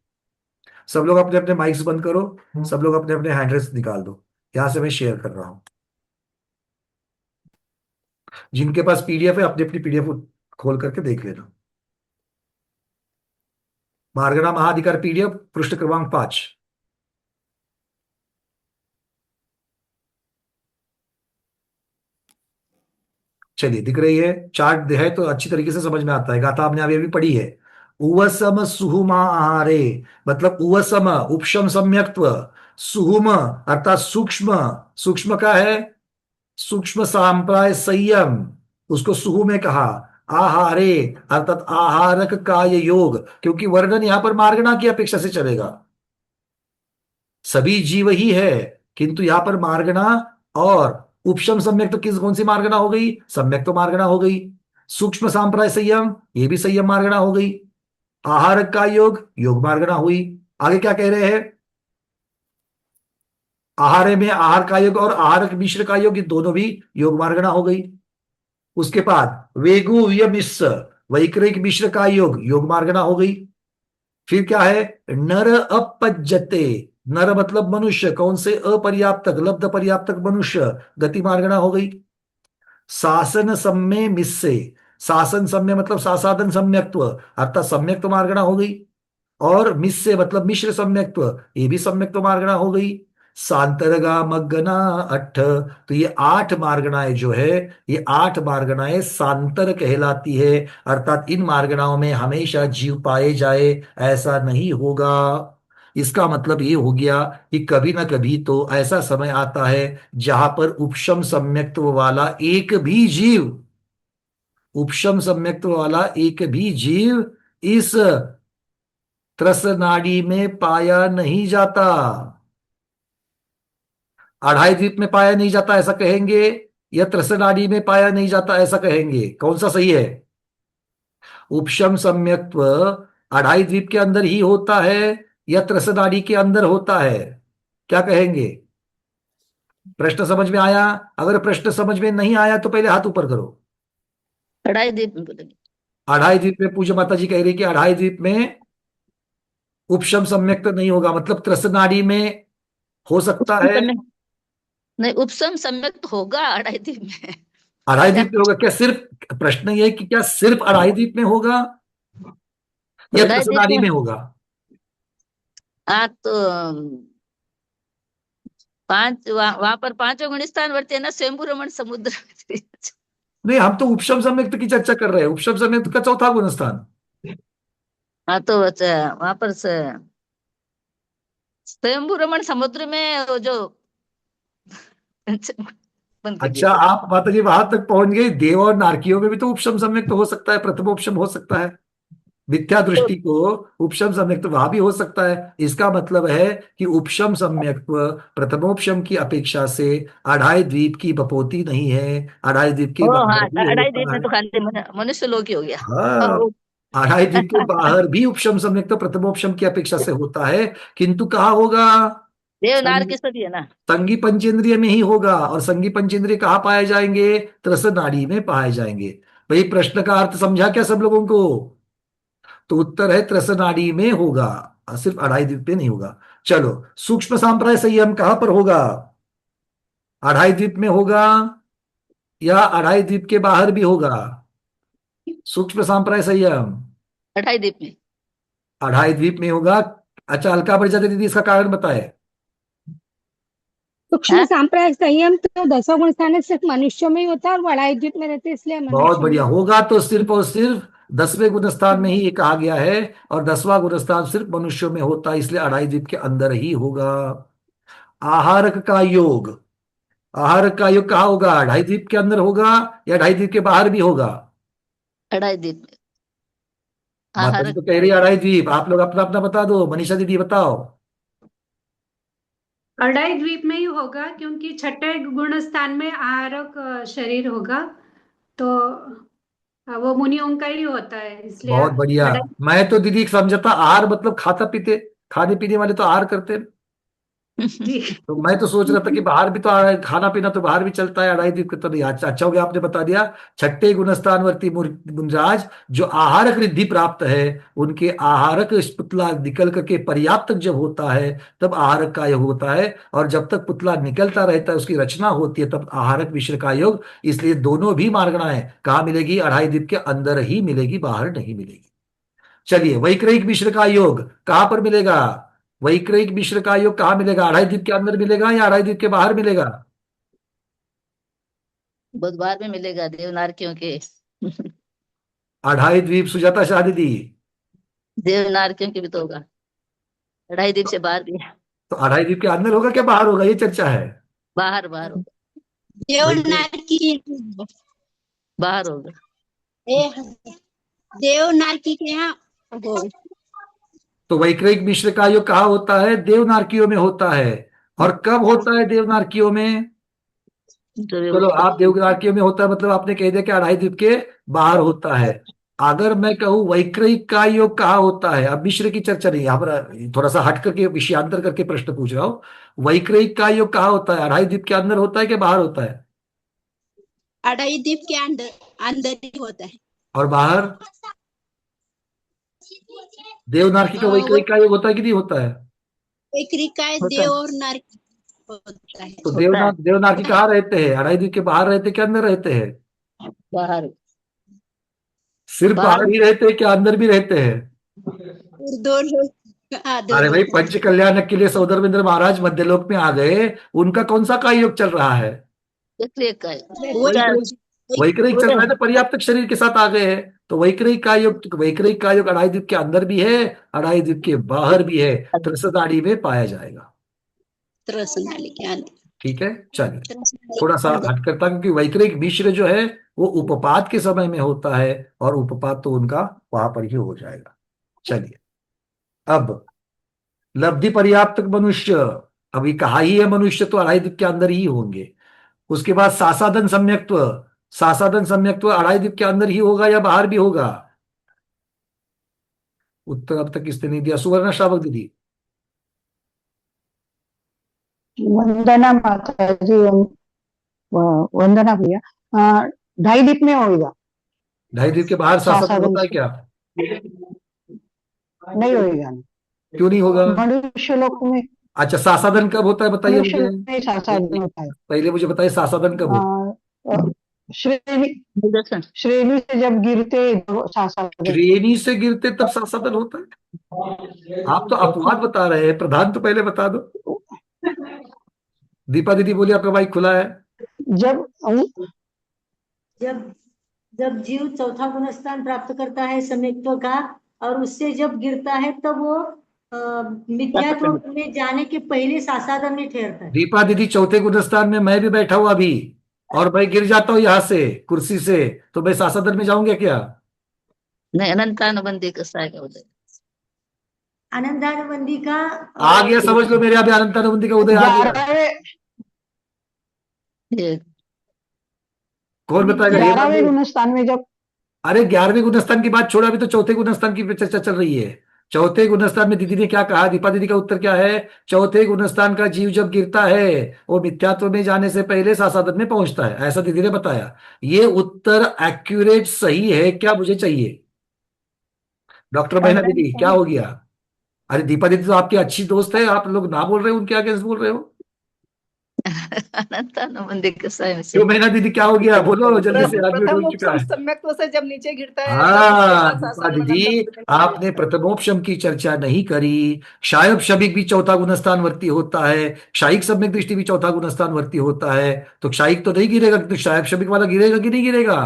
सब लोग अपने अपने माइक्स बंद करो, सब लोग अपने अपने हैंडल्स निकाल दो। यहां से मैं शेयर कर रहा हूं। जिनके पास पीडीएफ है अपनी अपनी पीडीएफ खोल करके देख लेना। मार्गणा महाधिकार पीडीएफ पृष्ठ क्रमांक 5। चलिए, दिख रही है? चार्ट है तो अच्छी तरीके से समझ में आता है। गाथा आपने अभी पढ़ी है। उवसम सुहुमा आहारे, मतलब उवसम उपशम सम्यक्त्व, सुहुम अर्थात सूक्ष्म, सूक्ष्म का है सूक्ष्म सांप्राय संयम, उसको सुहु में कहा। आहारे अर्थात आहारक काय योग, क्योंकि वर्णन यहां पर मार्गणा की अपेक्षा से चलेगा। सभी जीव ही है, किंतु यहां पर मार्गणा और उपशम सम्यक तो कौन सी मार्गणा हो गई? सम्यक तो मार्गणा हो गई। सूक्ष्म सांप्राय संयम, ये भी संयम मार्गणा हो गई। आहारक का योग, योग मार्गणा हुई। आगे क्या कह रहे हैं? आहारे में आहार का योग और आहारक मिश्र का योग, ये दोनों भी योग मार्गणा हो गई। उसके बाद वेगु व्यमिस्स वैक्रिक मिश्र का योग मार्गणा हो गई। फिर क्या है? नर अपज्जते, नर मतलब मनुष्य, कौन से? अपर्याप्तक लब्ध पर्याप्तक मनुष्य, गति मार्गणा हो गई। शासन सम्य मिस्से, शासन सम्य मतलब सासाधन सम्यक्त्व अर्थात सम्यक्त्व मार्गणा हो गई। और मिस्से मतलब मिश्र सम्यक्त्व, ये भी सम्यक्त्व मार्गणा हो गई। सांतरगा मग्गना 8, तो ये 8 मार्गणाएं जो है, ये 8 मार्गणाएं सांतर कहलाती है। अर्थात इन मार्गणाओं में हमेशा जीव पाए जाए ऐसा नहीं होगा। इसका मतलब ये हो गया कि कभी ना कभी तो ऐसा समय आता है जहां पर उपशम सम्यक्त्व वाला एक भी जीव, उपशम सम्यक्त्व वाला एक भी जीव इस त्रस नाड़ी में पाया नहीं जाता। अढ़ाई द्वीप में पाया नहीं जाता ऐसा कहेंगे, या त्रस नाड़ी में पाया नहीं जाता ऐसा कहेंगे? कौन सा सही है? उपशम सम्यक्त्व अढ़ाई द्वीप के अंदर ही होता है या त्रस नाड़ी के अंदर होता है? क्या कहेंगे? प्रश्न समझ में आया? अगर प्रश्न समझ में नहीं आया तो पहले हाथ ऊपर करो। अढ़ाई द्वीप में बोलेंगे। अढ़ाई द्वीप में पूज्य माता जी कह रही कि अढ़ाई द्वीप में उपशम सम्यक्त नहीं होगा, मतलब त्रस नाड़ी में हो सकता है। नहीं, उपशम सम्यक तो होगा अढ़ाई द्वीप में। अढ़ाई द्वीप में होगा क्या? सिर्फ प्रश्न ये है कि क्या सिर्फ अढ़ाई द्वीप में होगा या अढ़ाई त्रस द्वीप नाड़ी में में होगा? तो वहां पर पांचों गुण स्थान वर्ते हैं ना, स्वयंभू रमण समुद्र। नहीं, हम तो उपशम सम्यक्त की चर्चा कर रहे हैं, उपशम सम्यक्त का चौथा गुण स्थान। हाँ तो वहां पर स्वयंभू रमण समुद्र में वो जो बंद कर अच्छा, दिया। आप माता जी वहां तक पहुंच गए, देव और नारकियों में भी तो उपशम सम्यक्त हो सकता है, प्रथमोपशम हो सकता है। मिथ्या तो दृष्टि को उपशम सम्यक्त वहां भी हो सकता है। इसका मतलब है कि उपशम सम्यक्त्व प्रथमोपशम की अपेक्षा से अढ़ाई द्वीप की बपोती नहीं है, अढ़ाई द्वीप के ओ हाँ, बाहर भी अढ़ाई द्वीप होता में है। तो खाली मनुष्य लोग ही हो गया। हाँ, और अढ़ाई द्वीप के बाहर भी उपशम सम्यक्त प्रथमोपशम की अपेक्षा से होता है, किंतु कहाँ होगा? देवनार संग, के सभी है ना। संगी पंचेंद्रिय में ही होगा। और संगी पंचेंद्रिय कहाँ पाए जाएंगे? त्रस नाड़ी में पाए जाएंगे। भाई, प्रश्न का अर्थ समझा क्या सब लोगों को? तो उत्तर है त्रस नाड़ी में होगा, सिर्फ अढ़ाई द्वीप पे नहीं होगा। चलो, सूक्ष्म सांप्राय संयम कहां पर होगा? अढ़ाई द्वीप में होगा या अढ़ाई द्वीप के बाहर भी होगा? सूक्ष्म सांप्राय संयम अढ़ाई द्वीप में। अढ़ाई द्वीप में होगा। अच्छा, अलका प्रजापति दीदी, इसका कारण बताए। सूक्ष्म हाँ, सांप्रायिक संयम तो 10 गुण स्थान सिर्फ मनुष्यों में ही होता है, और वो अढ़ाई द्वीप में रहते हैं, इसलिए बहुत मनुष्य बढ़िया, में। होगा तो सिर्फ और सिर्फ 10वें गुण स्थान में ही ये कहा गया है, और 10वां गुण स्थान सिर्फ मनुष्यों में होता है, इसलिए अढ़ाई द्वीप के अंदर ही होगा। आहारक का योग, आहारक का योग कहाँ होगा? अढ़ाई द्वीप के अंदर होगा या अढ़ाई द्वीप के बाहर भी होगा? अढ़ाई द्वीप में माता जी आहार तो कह रही है अढ़ाई द्वीप, आप लोग अपना अपना बता दो। मनीषा दीदी बताओ। अढ़ाई द्वीप में ही होगा, क्योंकि छठे गुण स्थान में आहारक शरीर होगा, तो वो मुनियों का ही होता है, इसलिए बहुत बढ़िया। अढ़ाई। मैं तो दीदी समझता आहार मतलब खाता पीते, खाने पीने वाले तो आहार करते हैं। जी। तो मैं तो सोच रहा था कि बाहर भी तो खाना पीना तो बाहर भी चलता है, अढ़ाई द्वीप के तो नहीं। अच्छा, अच्छा हो गया आपने बता दिया। छठे गुणस्थानवर्ती मुनिराज जो आहारक रिद्धि प्राप्त है, उनके आहारक पुतला निकल करके पर्याप्त जब होता है तब आहारक का योग होता है, और जब तक पुतला निकलता रहता है, उसकी रचना होती है, तब आहारक मिश्र का योग। इसलिए दोनों भी मार्गणाएं कहाँ मिलेगी? अढ़ाई द्वीप के अंदर ही मिलेगी, बाहर नहीं मिलेगी। चलिए, वैक्रयिक मिश्र का योग कहां पर मिलेगा? वैक्रयिक मिश्र का योग कहाँ मिलेगा? अढ़ाई द्वीप के अंदर मिलेगा या अढ़ाई द्वीप के बाहर मिलेगा? बुधवार में मिलेगा देवनार, क्योंकि अढ़ाई द्वीप, सुजाता शाह दीदी। देवनार क्योंकि भी तो होगा, अढ़ाई द्वीप से बाहर भी है। तो अढ़ाई द्वीप के अंदर होगा क्या बाहर होगा, ये चर्चा है। बाहर बाहर होगा। वैक्रयिक देवनार की बाहर होगा। देवनार की के यहाँ वो तो वैक्रयिक मिश्र का योग कहाँ होता है? देवनारकियों में होता है। और कब होता है देवनारकियों में? जो भी चलो, होता आप देवनारकियों में होता है मतलब आपने कह दिया कि अढ़ाई द्वीप के बाहर होता है। अगर मैं कहूं वैक्रयिक का योग कहाँ होता है, अब मिश्र की चर्चा नहीं, यहाँ पर थोड़ा सा हट करके विषयांतर करके प्रश्न पूछ रहा हूं। वैक्रयिक का योग कहाँ होता है? अढ़ाई द्वीप के अंदर होता है कि बाहर होता है? अढ़ाई द्वीप के अंदर अंदर ही होता है। और बाहर? देवनारकी का वैक्रयिक का योग होता है कि नहीं होता है? वैक्रिक का होता देव है। और नार होता है। तो होता है देवनारकी कहाँ रहते हैं? अढ़ाई द्वीप के बाहर रहते के अंदर रहते हैं? बाहर। सिर्फ बाहर बाहर ही रहते हैं क्या अंदर भी रहते हैं? और दोनों, हाँ अरे भाई, दोनों। पंच कल्याणक के लिए सौदरवेंद्र महाराज मध्यलोक में आ गए, उनका कौन सा का योग चल रहा है? एक का है। चार वैक्रयिक, वैक्रयिक चल रहा है ना, पर्याप्त शरीर के साथ आ गए हैं। तो वैक्रयिक का योग अढ़ाई द्वीप के अंदर भी है, अढ़ाई द्वीप के बाहर भी है, त्रसदाड़ी में पाया जाएगा। त्रस नाली के अंदर। ठीक है, चलिए। त्रस नाली थोड़ा के सा अंदर। हट करता, क्योंकि वैक्रयिक मिश्र जो है वो उपपात के समय में होता है, और उपपात तो उनका वहां पर ही हो जाएगा। चलिए, अब लब्धि पर्याप्त मनुष्य, अभी कहा ही है मनुष्य तो अढ़ाई द्वीप के अंदर ही होंगे। उसके बाद सासादन सम्यक्त्व, सासादन सम्यक्त्व अढ़ाई द्वीप के अंदर ही होगा या बाहर भी होगा? उत्तर अब तक किसने नहीं दिया? सुवर्ण श्रावक दीदी। वंदना माता जी, वंदना भैया, ढाई द्वीप में होगा। ढाई द्वीप के बाहर सासादन सासादन होता है क्या? नहीं होगा। क्यों नहीं होगा? मनुष्य लोक में, अच्छा, सासादन कब होता है बताइए मनुष्य मुझे। लोक में सासादन होता है। पहले मुझे बताइए सासादन कब होता है? श्रेणी निदर्शन। श्रेणी से जब गिरते सासादन। श्रेणी से गिरते तब सासादन होता है? आप तो अपवाद बता रहे हैं, प्रधान तो पहले बता दो। दीपा दीदी बोलिए, आपका माइक खुला है। जब जब जब जीव चौथा गुणस्थान प्राप्त करता है सम्यक्त्व का, और उससे जब गिरता है तब वो मिथ्यात्व में जाने के पहले सासादन में ठहरता है। दीपा दीदी, चौथे गुणस्थान में मैं भी बैठा हूं अभी, और मैं गिर जाता हूं यहां से कुर्सी से, तो मैं सासादन में जाऊंगा क्या? नहीं, अनंतानुबंधी कसं आहे का उदय? आनंदानुबंधी का आ गया, समझ लो मेरे यहाँ भी अनंतानुबंधी का उदय आ गया। 11वें हे कौन बताएगा? हेमा 11वें जी। गुणस्थान में जब अरे 11वें गुणस्थान की बात छोड़ा, अभी तो चौथे गुणस्थान की चर्चा चल रही है। चौथे गुणस्थान में दीदी ने क्या कहा? दीपा दीदी का उत्तर क्या है? चौथे गुणस्थान का जीव जब गिरता है वो मिथ्यात्व में जाने से पहले सासादन में पहुंचता है, ऐसा दीदी ने बताया। ये उत्तर एक्यूरेट सही है क्या? मुझे चाहिए। डॉक्टर महीना दीदी, क्या हो गया? अरे दीपा दीदी तो आपकी अच्छी दोस्त है, आप लोग ना बोल रहे हो, उनके आगे बोल रहे हो अनंतानुबंधी कसं आहे क्यों? महीना दीदी क्या हो गया? बोलो जल्दी से, आदमी प्रथम डूब चुका उपशम है। सम्यक्त्व से जब नीचे गिरता है तब उसके हाँ बाद दीपा सासाराम दीदी, अनंतानुबंधी में आपने प्रथमोपशम की चर्चा नहीं करी। शायब शबिक भी चौथा गुणस्थान वर्ती होता है, क्षायिक सम्यक दृष्टि भी चौथा गुणस्थान वर्ती होता है। तो क्षायिक तो नहीं गिरेगा, तो क्षायब शबिक वाला गिरेगा कि नहीं गिरेगा?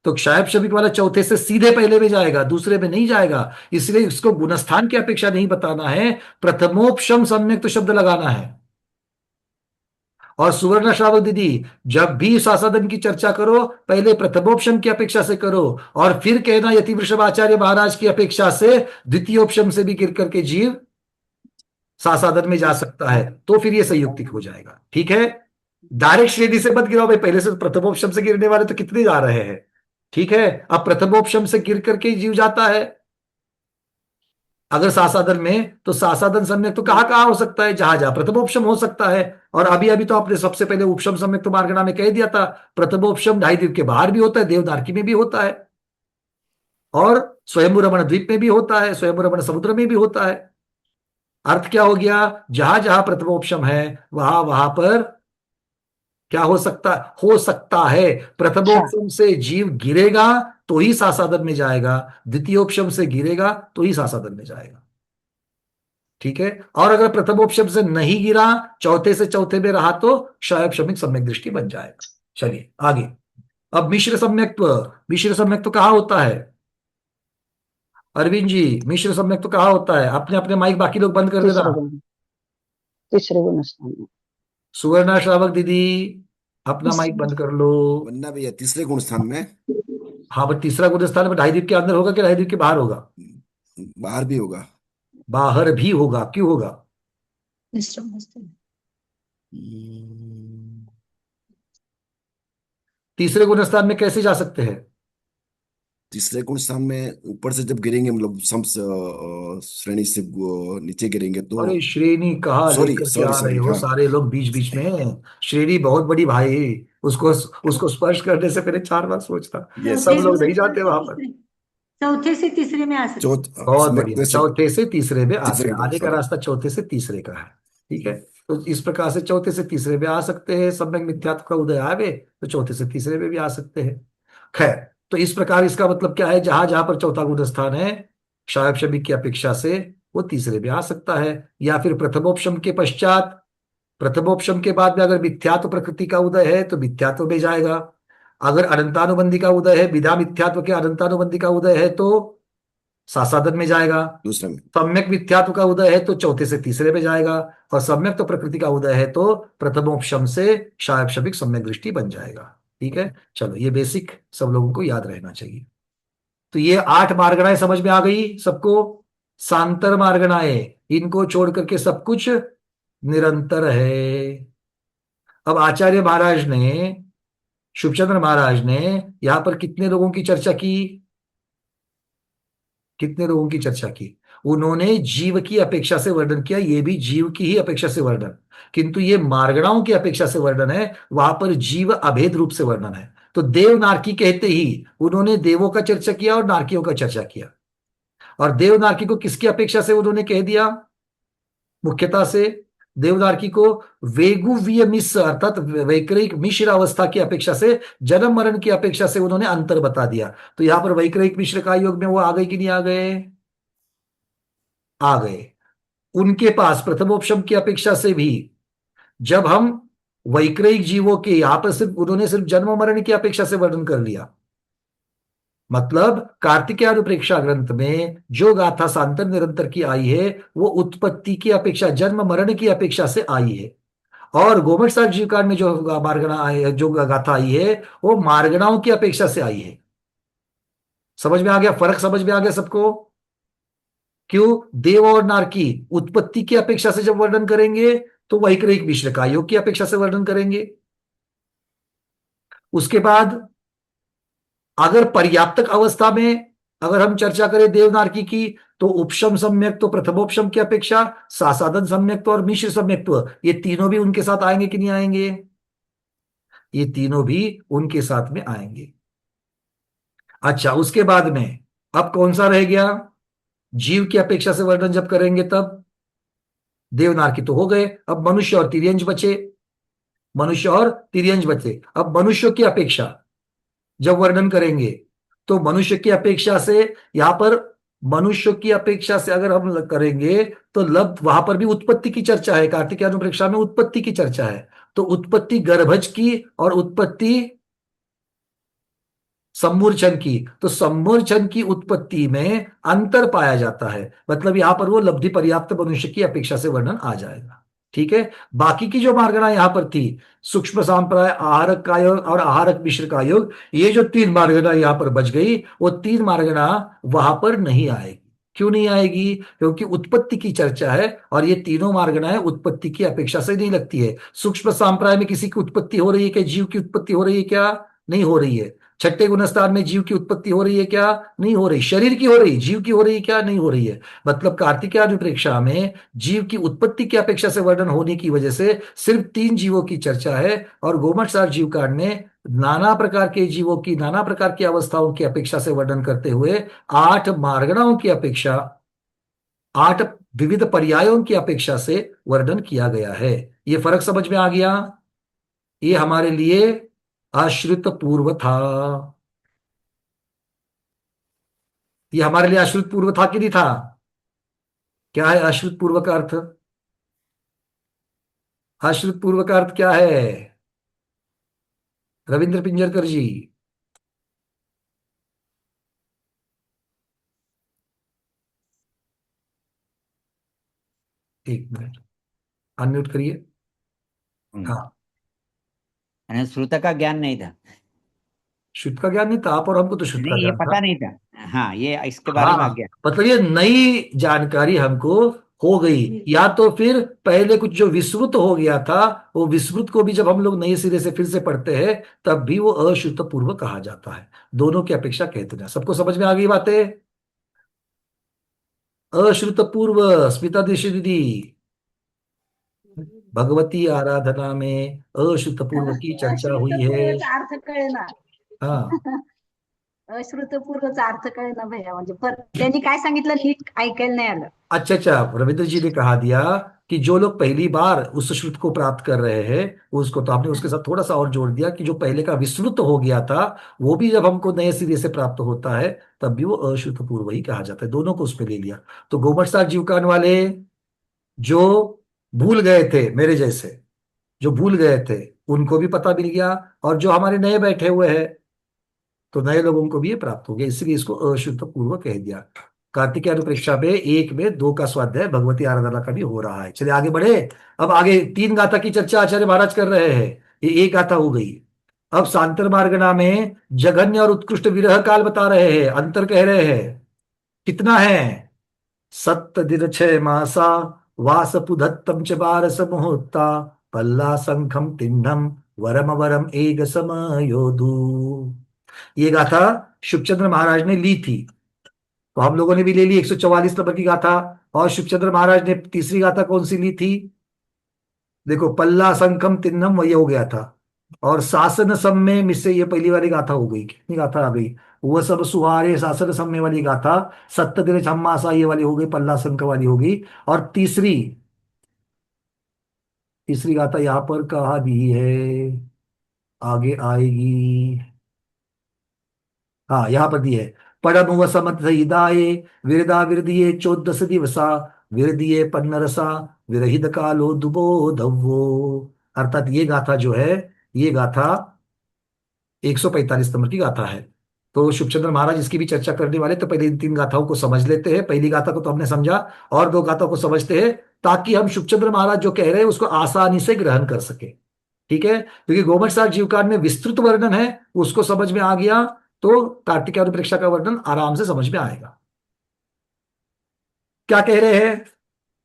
तो क्षायब शबिक वाला चौथे से सीधे पहले में जाएगा, दूसरे में नहीं जाएगा। इसलिए इसको गुणस्थान की अपेक्षा नहीं बताना है, प्रथमोपशम सम्यक तो शब्द लगाना है। और सुवर्ण श्रावक दीदी, जब भी सासादन की चर्चा करो पहले प्रथमोपशम की अपेक्षा से करो, और फिर कहना यति वृषभाचार्य महाराज की अपेक्षा से द्वितीयोपशम से भी गिर करके जीव सासादन में जा सकता है, तो फिर ये संयुक्तिक हो जाएगा। ठीक है, डायरेक्ट श्रेणी से मत गिराओ भाई, पहले से प्रथमोपशम से गिरने वाले तो कितने जा रहे हैं। ठीक है, अब प्रथमोपशम से गिर करके जीव जाता है अगर सासादन में, तो सासादन सम्यक तो कहाँ कहाँ हो सकता है? जहां जहां प्रथमोपशम हो सकता है। और अभी अभी तो आपने सबसे पहले उपशम सम्यक तो मार्गणा में कह दिया था, प्रथमोपशम ढाई द्वीप के बाहर भी होता है, देवदारकी में भी होता है, और स्वयंभू रमण द्वीप में भी होता है, स्वयंभू रमण समुद्र में भी होता है। अर्थ क्या हो गया? जहां जहां प्रथमोपशम है वहां वहां पर क्या हो सकता है प्रथमोपशम से जीव गिरेगा तो ही सासादन में जाएगा, द्वितीयोपशम से गिरेगा तो ही सासादन में जाएगा। ठीक है, और अगर प्रथमोपशम से नहीं गिरा, चौथे से चौथे में रहा, तो क्षायब शमिक सम्यक दृष्टि बन जाएगा। चलिए आगे। अब मिश्र सम्यक्त्व कहाँ होता है? अरविंद जी, मिश्र सम्यक्त्व कहाँ होता है? अपने अपने माइक बाकी लोग बंद कर देना। तीसरे गुणस्थान में। सुवर्णा श्रावक दीदी, अपना माइक बंद कर लो। वरना भैया तीसरे गुण स्थान में। हाँ, पर तीसरा गुण स्थान में ढाई द्वीप के अंदर होगा कि ढाई द्वीप के बाहर होगा? बाहर भी होगा। बाहर भी होगा, क्यों होगा? तीसरे गुण स्थान में कैसे जा सकते हैं? तीसरे गुण स्थान में ऊपर से जब गिरेंगे, मतलब श्रेणी से नीचे गिरेंगे तो। अरे श्रेणी कहाँ लेकर के आ रहे हो हाँ। सारे लोग बीच बीच में? श्रेणी बहुत बड़ी भाई, उसको उसको स्पर्श करने से पहले 4 बार सोचता। सब लोग नहीं जाते वहां पर। चौथे से तीसरे में आ सकते हैं। बहुत बढ़िया, चौथे से तीसरे में आते हैं, आने का sorry। रास्ता चौथे से तीसरे का है। ठीक है, तो इस प्रकार से चौथे से तीसरे में आ सकते हैं। सम्यक मिथ्यात्व का उदय आवे तो चौथे से तीसरे में भी आ सकते हैं। खैर, तो इस प्रकार इसका मतलब क्या है? जहां जहां पर चौथा गुण स्थान है, क्षायब शबिक की अपेक्षा से वो तीसरे में आ सकता है, या फिर प्रथमोपशम के पश्चात, प्रथमोपशम के बाद में अगर मिथ्यात्व प्रकृति का उदय है तो मिथ्यात्व में जाएगा। अगर अनंतानुबंधी का उदय है, विधा मिथ्यात्व के अनंतानुबंधी का उदय है, तो सासादन में जाएगा। दूसरे में सम्यक मिथ्यात्व का उदय है तो चौथे से तीसरे में जाएगा, और सम्यक तो प्रकृति का उदय है तो प्रथमोपशम से क्षायब शबिक सम्यक दृष्टि बन जाएगा। ठीक है, चलो ये बेसिक सब लोगों को याद रहना चाहिए। तो ये 8 मार्गणाएं समझ में आ गई सबको? सांतर मार्गणाएं, इनको छोड़ करके सब कुछ निरंतर है। अब आचार्य महाराज ने, शुभचंद्र महाराज ने यहां पर कितने लोगों की चर्चा की? कितने लोगों की चर्चा की? उन्होंने जीव की अपेक्षा से वर्णन किया, ये भी जीव की ही अपेक्षा से वर्णन, किंतु ये मार्गणाओं की अपेक्षा से वर्णन है, वहां पर जीव अभेद रूप से वर्णन है। तो देव नारकी कहते ही उन्होंने देवों का चर्चा किया और नारकियों का चर्चा किया। और देव नारकी को किसकी अपेक्षा से उन्होंने कह दिया? मुख्यता से देवनारकी को वेगुव्य मिश्र अर्थात वैक्रयिक मिश्र अवस्था की अपेक्षा से, जन्म मरण की अपेक्षा से उन्होंने अंतर बता दिया। तो यहां पर वैक्रयिक मिश्र का योग में वो आ गए कि नहीं आ गए? आ गए। उनके पास प्रथमोपशम की अपेक्षा से भी जब हम वैक्रयिक जीवों के यहां पर सिर्फ उन्होंने सिर्फ जन्म मरण की अपेक्षा से वर्णन कर लिया। मतलब कार्तिकेयानुप्रेक्षा ग्रंथ में जो गाथा सांतर निरंतर की आई है वो उत्पत्ति की अपेक्षा, जन्म मरण की अपेक्षा से आई है। और गोमट सार जीवकांड में जो मार्गणा आई, जो गाथा आई है वो मार्गणाओं की अपेक्षा से आई है। समझ में आ गया? फर्क समझ में आ गया सबको? क्यों? देव और नारकी उत्पत्ति की अपेक्षा से जब वर्णन करेंगे तो वैक्रयिक मिश्र का योग की अपेक्षा से वर्णन करेंगे। उसके बाद अगर पर्याप्तक अवस्था में अगर हम चर्चा करें देवनारकी की, तो उपशम सम्यक तो प्रथमोपशम की अपेक्षा, सासाधन सम्यक और मिश्र सम्यक्त्व, ये तीनों भी उनके साथ आएंगे कि नहीं आएंगे? ये तीनों भी उनके साथ में आएंगे। अच्छा, उसके बाद में अब कौन सा रह गया? जीव की अपेक्षा से वर्णन जब करेंगे तब देवनारकी तो हो गए, अब मनुष्य और तिर्यंज बचे। मनुष्य और तिर्यंज बचे। अब मनुष्य की अपेक्षा जब वर्णन करेंगे तो मनुष्य की अपेक्षा से, यहां पर मनुष्य की अपेक्षा से अगर हम करेंगे तो लब वहां पर भी उत्पत्ति की चर्चा है। कार्तिकेय अनुप्रेक्षा में उत्पत्ति की चर्चा है, तो उत्पत्ति गर्भज की और उत्पत्ति सम्मूर्छन की। तो सम्मूर्छन की उत्पत्ति में अंतर पाया जाता है, मतलब यहां पर वो लब्धि पर्याप्त मनुष्य की अपेक्षा से वर्णन आ जाएगा। ठीक है। बाकी की जो मार्गणा यहां पर थी, सूक्ष्म सांप्राय, आहारक का योग और आहारक मिश्र का योग, ये जो तीन मार्गणा यहां पर बच गई, वो तीन मार्गणा वहां पर नहीं आएगी। क्यों नहीं आएगी? क्योंकि उत्पत्ति की चर्चा है और ये तीनों मार्गणाएं उत्पत्ति की अपेक्षा से नहीं लगती है। सूक्ष्म सांप्राय में किसी की उत्पत्ति हो रही है क्या? जीव की उत्पत्ति हो रही है क्या? नहीं हो रही है। छठे गुणस्थान में जीव की उत्पत्ति हो रही है क्या? नहीं हो रही। शरीर की हो रही, जीव की हो रही है क्या? नहीं हो रही है। मतलब कार्तिकेय अनुप्रेक्षा में जीव की उत्पत्ति की अपेक्षा से वर्णन होने की वजह से सिर्फ तीन जीवों की चर्चा है, और गोमट सार जीवकांड में नाना प्रकार के जीवों की, नाना प्रकार की अवस्थाओं की अपेक्षा से वर्णन करते हुए 8 मार्गणाओं की अपेक्षा, 8 विविध पर्यायों की अपेक्षा से वर्णन किया गया है। ये फर्क समझ में आ गया? ये हमारे लिए आश्रित पूर्व था। ये हमारे लिए आश्रित पूर्व था कि नहीं था? क्या है आश्रित पूर्व का अर्थ? आश्रित पूर्व का अर्थ क्या है रविंद्र पिंजरकर जी? एक मिनट, अनम्यूट करिए। हाँ, श्रुत का ज्ञान नहीं था। शुद्ध का ज्ञान नहीं था, आप और हमको तो शुद्ध का नहीं, ये ज्ञान पता था। नहीं था। हाँ, ये इसके बारे में आ हाँ, गया। मतलब ये नई जानकारी हमको हो गई, या तो फिर पहले कुछ जो विस्मृत हो गया था, वो विस्मृत को भी जब हम लोग नए सिरे से फिर से पढ़ते हैं तब भी वो अशुद्ध पूर्व कहा जाता है। दोनों की अपेक्षा कहते हैं। सबको समझ में आ गई बातें? अश्रुत पूर्व, स्मिता दीदी, भगवती आराधना में अश्रुत पूर्व की चर्चा हुई है। अश्रुतपूर्वचा अर्थ कळेना. हाँ, अश्रुतपूर्वचा अर्थ कळेना भैया, म्हणजे त्यांनी काय सांगितलं नीट ऐकायला नाही आलं. अच्छा अच्छा, रविंद्र जी ने कहा दिया कि जो लोग पहली बार उस श्रुत को प्राप्त कर रहे हैं उसको, तो आपने उसके साथ थोड़ा सा और जोड़ दिया कि जो पहले का विस्मृत हो गया था वो भी जब हमको नए सिरे से प्राप्त होता है तब भी वो अश्रुत पूर्व ही कहा जाता है। दोनों को उसमें ले लिया। तो गोमट सार जीवकान वाले जो भूल गए थे, मेरे जैसे जो भूल गए थे, उनको भी पता मिल गया, और जो हमारे नए बैठे हुए हैं तो नए लोगों को भी ये प्राप्त हो गया, इसलिए इसको अशुद्ध पूर्व कह दिया। कार्तिकेय अनुप्रेक्षा में 1 में 2 का स्वाध्याय भगवती आराधना का भी हो रहा है। चलिए आगे बढ़े। अब आगे 3 गाथा की चर्चा आचार्य महाराज कर रहे हैं, ये 1 गाथा हो गई। अब सांतर मार्गना में जघन्य और उत्कृष्ट विरह काल बता रहे हैं, अंतर कह रहे हैं। कितना है? 7 दिन 6 मासा, वास पुधत्तम च बारस मुहूर्ता, पल्ला संखम तिन्नम वरम वरम एक समयोधु। ये गाथा शुभचंद्र महाराज ने ली थी, तो हम लोगों ने भी ले ली 144 नंबर की गाथा। और शुभचंद्र महाराज ने तीसरी गाथा कौन सी ली थी? देखो, पल्ला संखम तिन्नम, वही हो गया था। और शासन सम में मिससे ये पहली वाली गाथा हो गई। कितनी गाथा आ गई? वह सब सुहारे शासन सम में वाली गाथा, 7 दिन छम्मासा ये वाली हो गई, पल्ला संख वाली हो गई। और तीसरी तीसरी गाथा यहां पर कहा दी है, आगे आएगी। हाँ, यहाँ पर दी है। परम वसमत हिदाये विरदा विरदिये 14 दिवसा, विरदिये पन्नरसा विरहित कालो दुबो धव्वो। अर्थात ये गाथा जो है, ये गाथा 145 नंबर की गाथा है। तो शुभचंद्र महाराज इसकी भी चर्चा करने वाले, तो पहले इन 3 गाथाओं को समझ लेते हैं। पहली गाथा को तो हमने समझा, और 2 गाथाओं को समझते हैं, ताकि हम शुभचंद्र महाराज जो कह रहे हैं उसको आसानी से ग्रहण कर सके। ठीक है, क्योंकि गोमट सार जीवकांड में विस्तृत वर्णन है, उसको समझ में आ गया तो कार्तिकेयानुप्रेक्षा का वर्णन आराम से समझ में आएगा। क्या कह रहे हैं?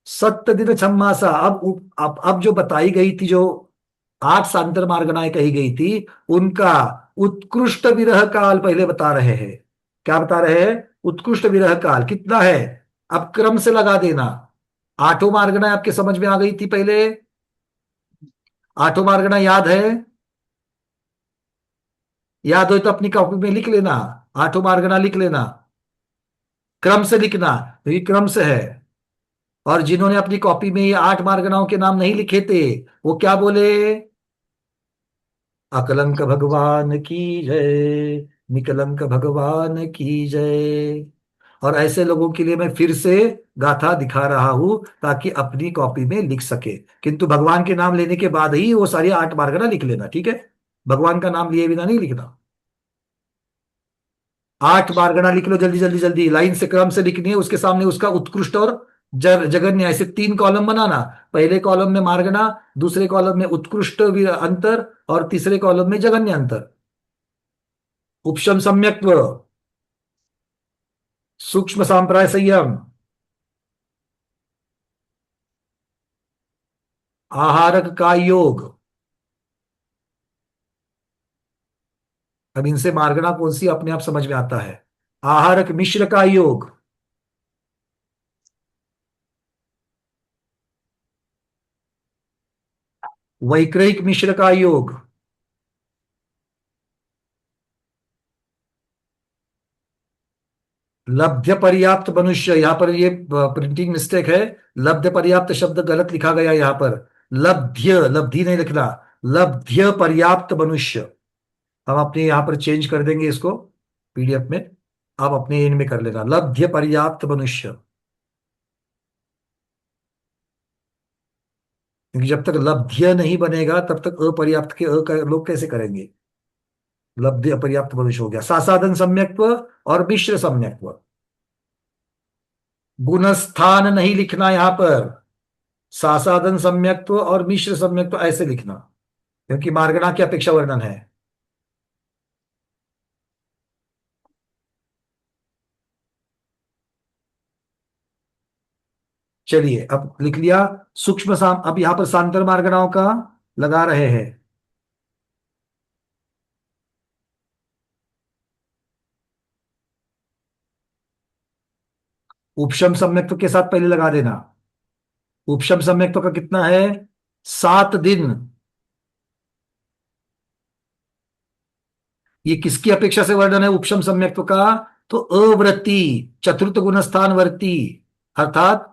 सत्य दिन छम्मासा। अब जो बताई गई थी, जो 8 सांतर मार्गनाएं कही गई थी, उनका उत्कृष्ट विरह काल पहले बता रहे हैं। क्या बता रहे हैं? उत्कृष्ट विरह काल कितना है, अब क्रम से लगा देना। 8 मार्गनाएं आपके समझ में आ गई थी पहले? 8 मार्गनाएं याद है? याद हो तो अपनी कॉपी में लिख लेना, 8 मार्गना लिख लेना, क्रम से लिखना, क्योंकि क्रम से है। और जिन्होंने अपनी कॉपी में ये 8 मार्गनाओं के नाम नहीं लिखे थे, वो क्या बोले? अकलंक भगवान की जय, निकलंक भगवान की जय। और ऐसे लोगों के लिए मैं फिर से गाथा दिखा रहा हूं, ताकि अपनी कॉपी में लिख सके। किंतु भगवान के नाम लेने के बाद ही वो सारी 8 मार्गना लिख लेना, ठीक है? भगवान का नाम लिए बिना नहीं लिखना। 8 मार्गना लिख लो, जल्दी जल्दी जल्दी, लाइन से क्रम से लिखनी है। उसके सामने उसका उत्कृष्ट और जगन्य, ऐसे 3 कॉलम बनाना। पहले कॉलम में मार्गना, दूसरे कॉलम में उत्कृष्ट अंतर, और तीसरे कॉलम में जगन्य अंतर। उपशम सम्यक्त्व, सूक्ष्म सांप्राय संयम, आहारक का योग। अब इनसे मार्गना कौन सी अपने आप समझ में आता है। आहारक मिश्र का योग, वैक्रयिक मिश्र का योग, लब्ध्य पर्याप्त मनुष्य। यहां पर ये प्रिंटिंग मिस्टेक है, लब्ध्य पर्याप्त शब्द गलत लिखा गया यहां पर। लब्ध्य, लब्धि नहीं लिखना, लब्ध्य पर्याप्त मनुष्य। हम अपने यहां पर चेंज कर देंगे इसको पीडीएफ में, आप अपने इन में कर लेना, लब्ध्य पर्याप्त मनुष्य। क्योंकि जब तक लब्ध्य नहीं बनेगा तब तक अपर्याप्त के लोग कैसे करेंगे। लब्ध्य अपर्याप्त मनुष्य हो गया। सासाधन सम्यक्त्व और मिश्र सम्यक्त्व। गुणस्थान नहीं लिखना यहां पर, सासाधन सम्यक्त्व और मिश्र सम्यक्त्व ऐसे लिखना, क्योंकि मार्गना की अपेक्षा वर्णन है। चलिए अब लिख लिया। अब यहां पर सांतर मार्गनाओं का लगा रहे हैं। उपशम सम्यक्त्व के साथ पहले लगा देना। उपशम सम्यक्त्व का कितना है? 7 दिन। ये किसकी अपेक्षा से वर्णन है उपशम सम्यक्त्व का? तो अव्रती, चतुर्थ गुणस्थान वर्ती, अर्थात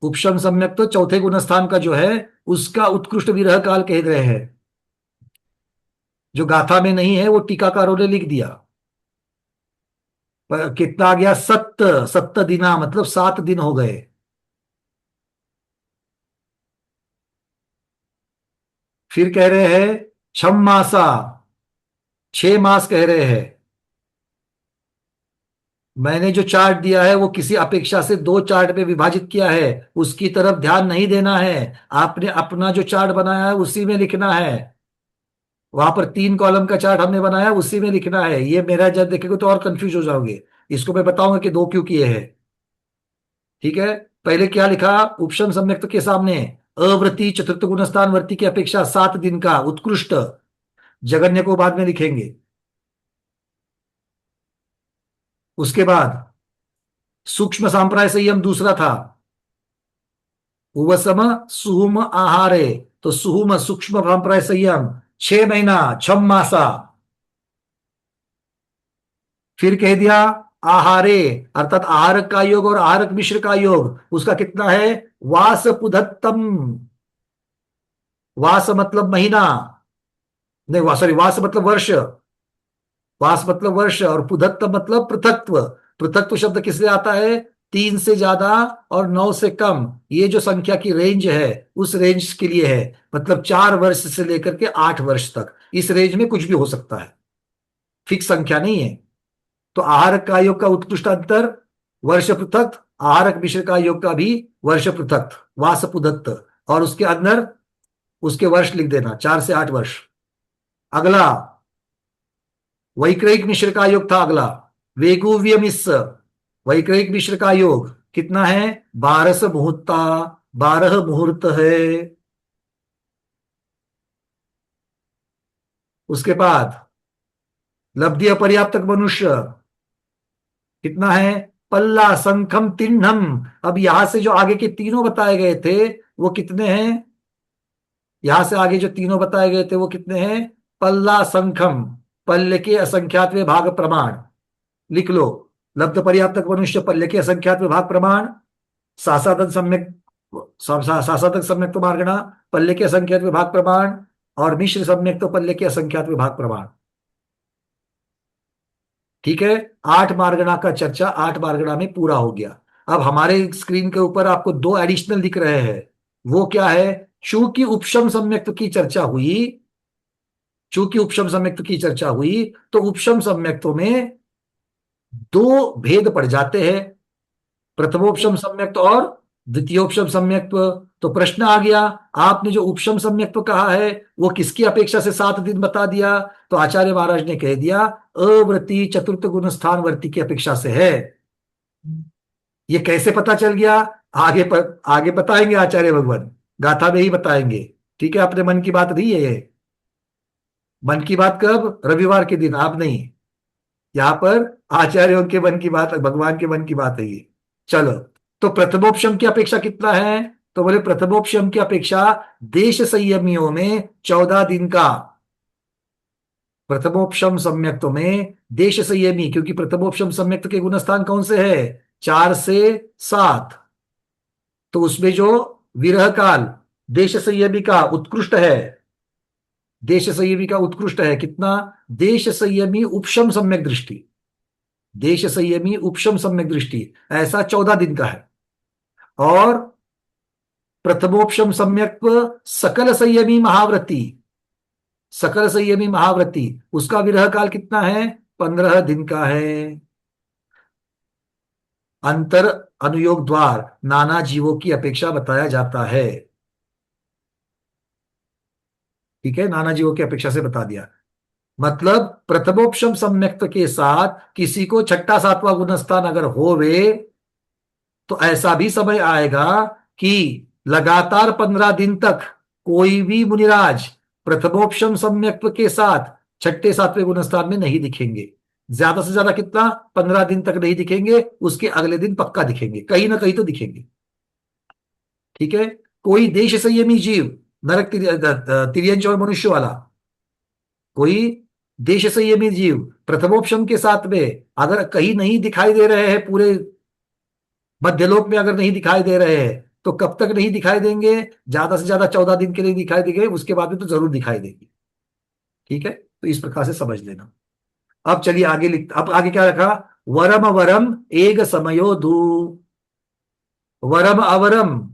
उपशम सम्यक्त्व चौथे गुणस्थान का जो है, उसका उत्कृष्ट विरह काल कह रहे हैं। जो गाथा में नहीं है वो टीकाकारों ने लिख दिया। पर कितना आ गया? 7 दिना, मतलब 7 दिन हो गए। फिर कह रहे हैं छम मासा, 6 मास कह रहे हैं। मैंने जो चार्ट दिया है वो किसी अपेक्षा से 2 चार्ट में विभाजित किया है, उसकी तरफ ध्यान नहीं देना है। आपने अपना जो चार्ट बनाया है उसी में लिखना है। वहां पर 3 कॉलम का चार्ट हमने बनाया, उसी में लिखना है। ये मेरा जब देखेंगे तो और कंफ्यूज हो जाओगे। इसको मैं बताऊंगा कि 2 क्यों किए हैं। ठीक है, पहले क्या लिखा उपशम सम्यक्त्व के सामने? अवृत्ति चतुर्थ गुणस्थान वर्ती की अपेक्षा 7 दिन का उत्कृष्ट। जगन्य को बाद में लिखेंगे। उसके बाद सूक्ष्म सांप्राय संयम दूसरा था, उपशम सुहुम आहारे। तो सुहुम सूक्ष्म सांप्राय संयम 6 महीना, छम मासा। फिर कह दिया आहारे, अर्थात आहारक का योग और आहारक मिश्र का योग, उसका कितना है? वास पुधत्तम। वास मतलब महीना, नहीं सॉरी, वास मतलब वर्ष। वास मतलब वर्ष, और पुधत्त मतलब पृथक्त्व। पृथक्त्व शब्द किससे आता है? 3 से ज्यादा और 9 से कम, ये जो संख्या की रेंज है उस रेंज के लिए है। मतलब 4 वर्ष से लेकर के 8 वर्ष तक, इस रेंज में कुछ भी हो सकता है, फिक्स संख्या नहीं है। तो आहारक का योग का उत्कृष्ट अंतर वर्ष पृथक, आहारक मिश्र का योग का भी वर्ष पृथक, वासपुदत्त, और उसके अंदर उसके वर्ष लिख देना, 4 से 8 वर्ष। अगला वैक्रयिक मिश्र का योग था, अगला वेगुवियमिस, वैक्रयिक मिश्र का योग कितना है? 12 मुहूर्ता, 12 मुहूर्त है। उसके बाद लब्धि अपर्याप्तक मनुष्य कितना है? पल्ला, संखम, तिन्नम। अब यहां से जो आगे के तीनों बताए गए थे वो कितने हैं? यहां से आगे जो तीनों बताए गए थे वो कितने हैं? पल्ला, संखम, पल्ले के असंख्यात में भाग प्रमाण, लिख लो। लब्ध पर्याप्तक मनुष्य, पल्ले के असंख्यात में भाग प्रमाण, सासादन सम्यक, सासादक सम्यक तो मार्गणा, पल्ले के असंख्यात में भाग प्रमाण, और मिश्र सम्यक तो पल्ले के असंख्यात में भाग प्रमाण। ठीक है, 8 मार्गणा का चर्चा 8 मार्गणा में पूरा हो गया। अब हमारे स्क्रीन के ऊपर आपको 2 एडिशनल दिख रहे हैं, वो क्या है? चूंकि उपशम सम्यक्त की चर्चा हुई, चूंकि उपशम सम्यक्त की चर्चा हुई तो उपशम सम्यक्तों में 2 भेद पड़ जाते हैं, प्रथमोपशम सम्यक्त और द्वितीयोपशम सम्यक्त। तो प्रश्न आ गया, आपने जो उपशम सम्यक्त कहा है वो किसकी अपेक्षा से 7 दिन बता दिया? तो आचार्य महाराज ने कह दिया अवृत्ति चतुर्थ गुण स्थान वर्ती की अपेक्षा से है। ये कैसे पता चल गया? आगे बताएंगे आचार्य भगवान, गाथा में ही बताएंगे। ठीक है, अपने मन की बात नहीं है ये। मन की बात कब? रविवार के दिन, आप नहीं। यहां पर आचार्यों के मन की बात, भगवान के मन की बात है ये। चलो, तो प्रथमोपशम की अपेक्षा कितना है? तो बोले प्रथमोपशम की अपेक्षा देश संयमियों में 14 दिन का, प्रथमोपशम सम्यक्तों में देश संयमी, क्योंकि प्रथमोपशम सम्यक्त के गुणस्थान कौन से है? 4 से 7। तो उसमें जो विरह काल देश संयमी का उत्कृष्ट है, देश संयमी का उत्कृष्ट है कितना? देश संयमी उपशम सम्यक दृष्टि, देश संयमी उपशम सम्यक दृष्टि, ऐसा 14 दिन का है। और प्रथमोपशम सम्यक सकल संयमी महाव्रती, सकल संयमी महाव्रती, उसका विरह काल कितना है? 15 दिन का है। अंतर अनुयोग द्वार नाना जीवों की अपेक्षा बताया जाता है। ठीक है, नाना जीवों की अपेक्षा से बता दिया। मतलब प्रथमोपशम सम्यक्त के साथ किसी को 6ठा 7वां गुणस्थान अगर होवे तो ऐसा भी समय आएगा कि लगातार 15 दिन तक कोई भी मुनिराज प्रथमोपशम सम्यक्त के साथ 6ठे 7वें गुणस्थान में नहीं दिखेंगे। ज्यादा से ज्यादा कितना? 15 दिन तक नहीं दिखेंगे, उसके अगले दिन पक्का दिखेंगे, कहीं ना कहीं तो दिखेंगे। ठीक है, कोई देश संयमी जीव, नरक तिर्यंच और मनुष्य वाला, कोई देश संयमी जीव प्रथमोपशम के साथ में अगर कहीं नहीं दिखाई दे रहे हैं, पूरे मध्यलोक में अगर नहीं दिखाई दे रहे हैं, तो कब तक नहीं दिखाई देंगे? ज्यादा से ज्यादा 14 दिन के लिए दिखाई देंगे, उसके बाद में तो जरूर दिखाई देंगे। ठीक है, तो इस प्रकार से समझ लेना। अब चलिए आगे अब आगे क्या रखा? वरम वरम एक समयो दू, वरम अवरम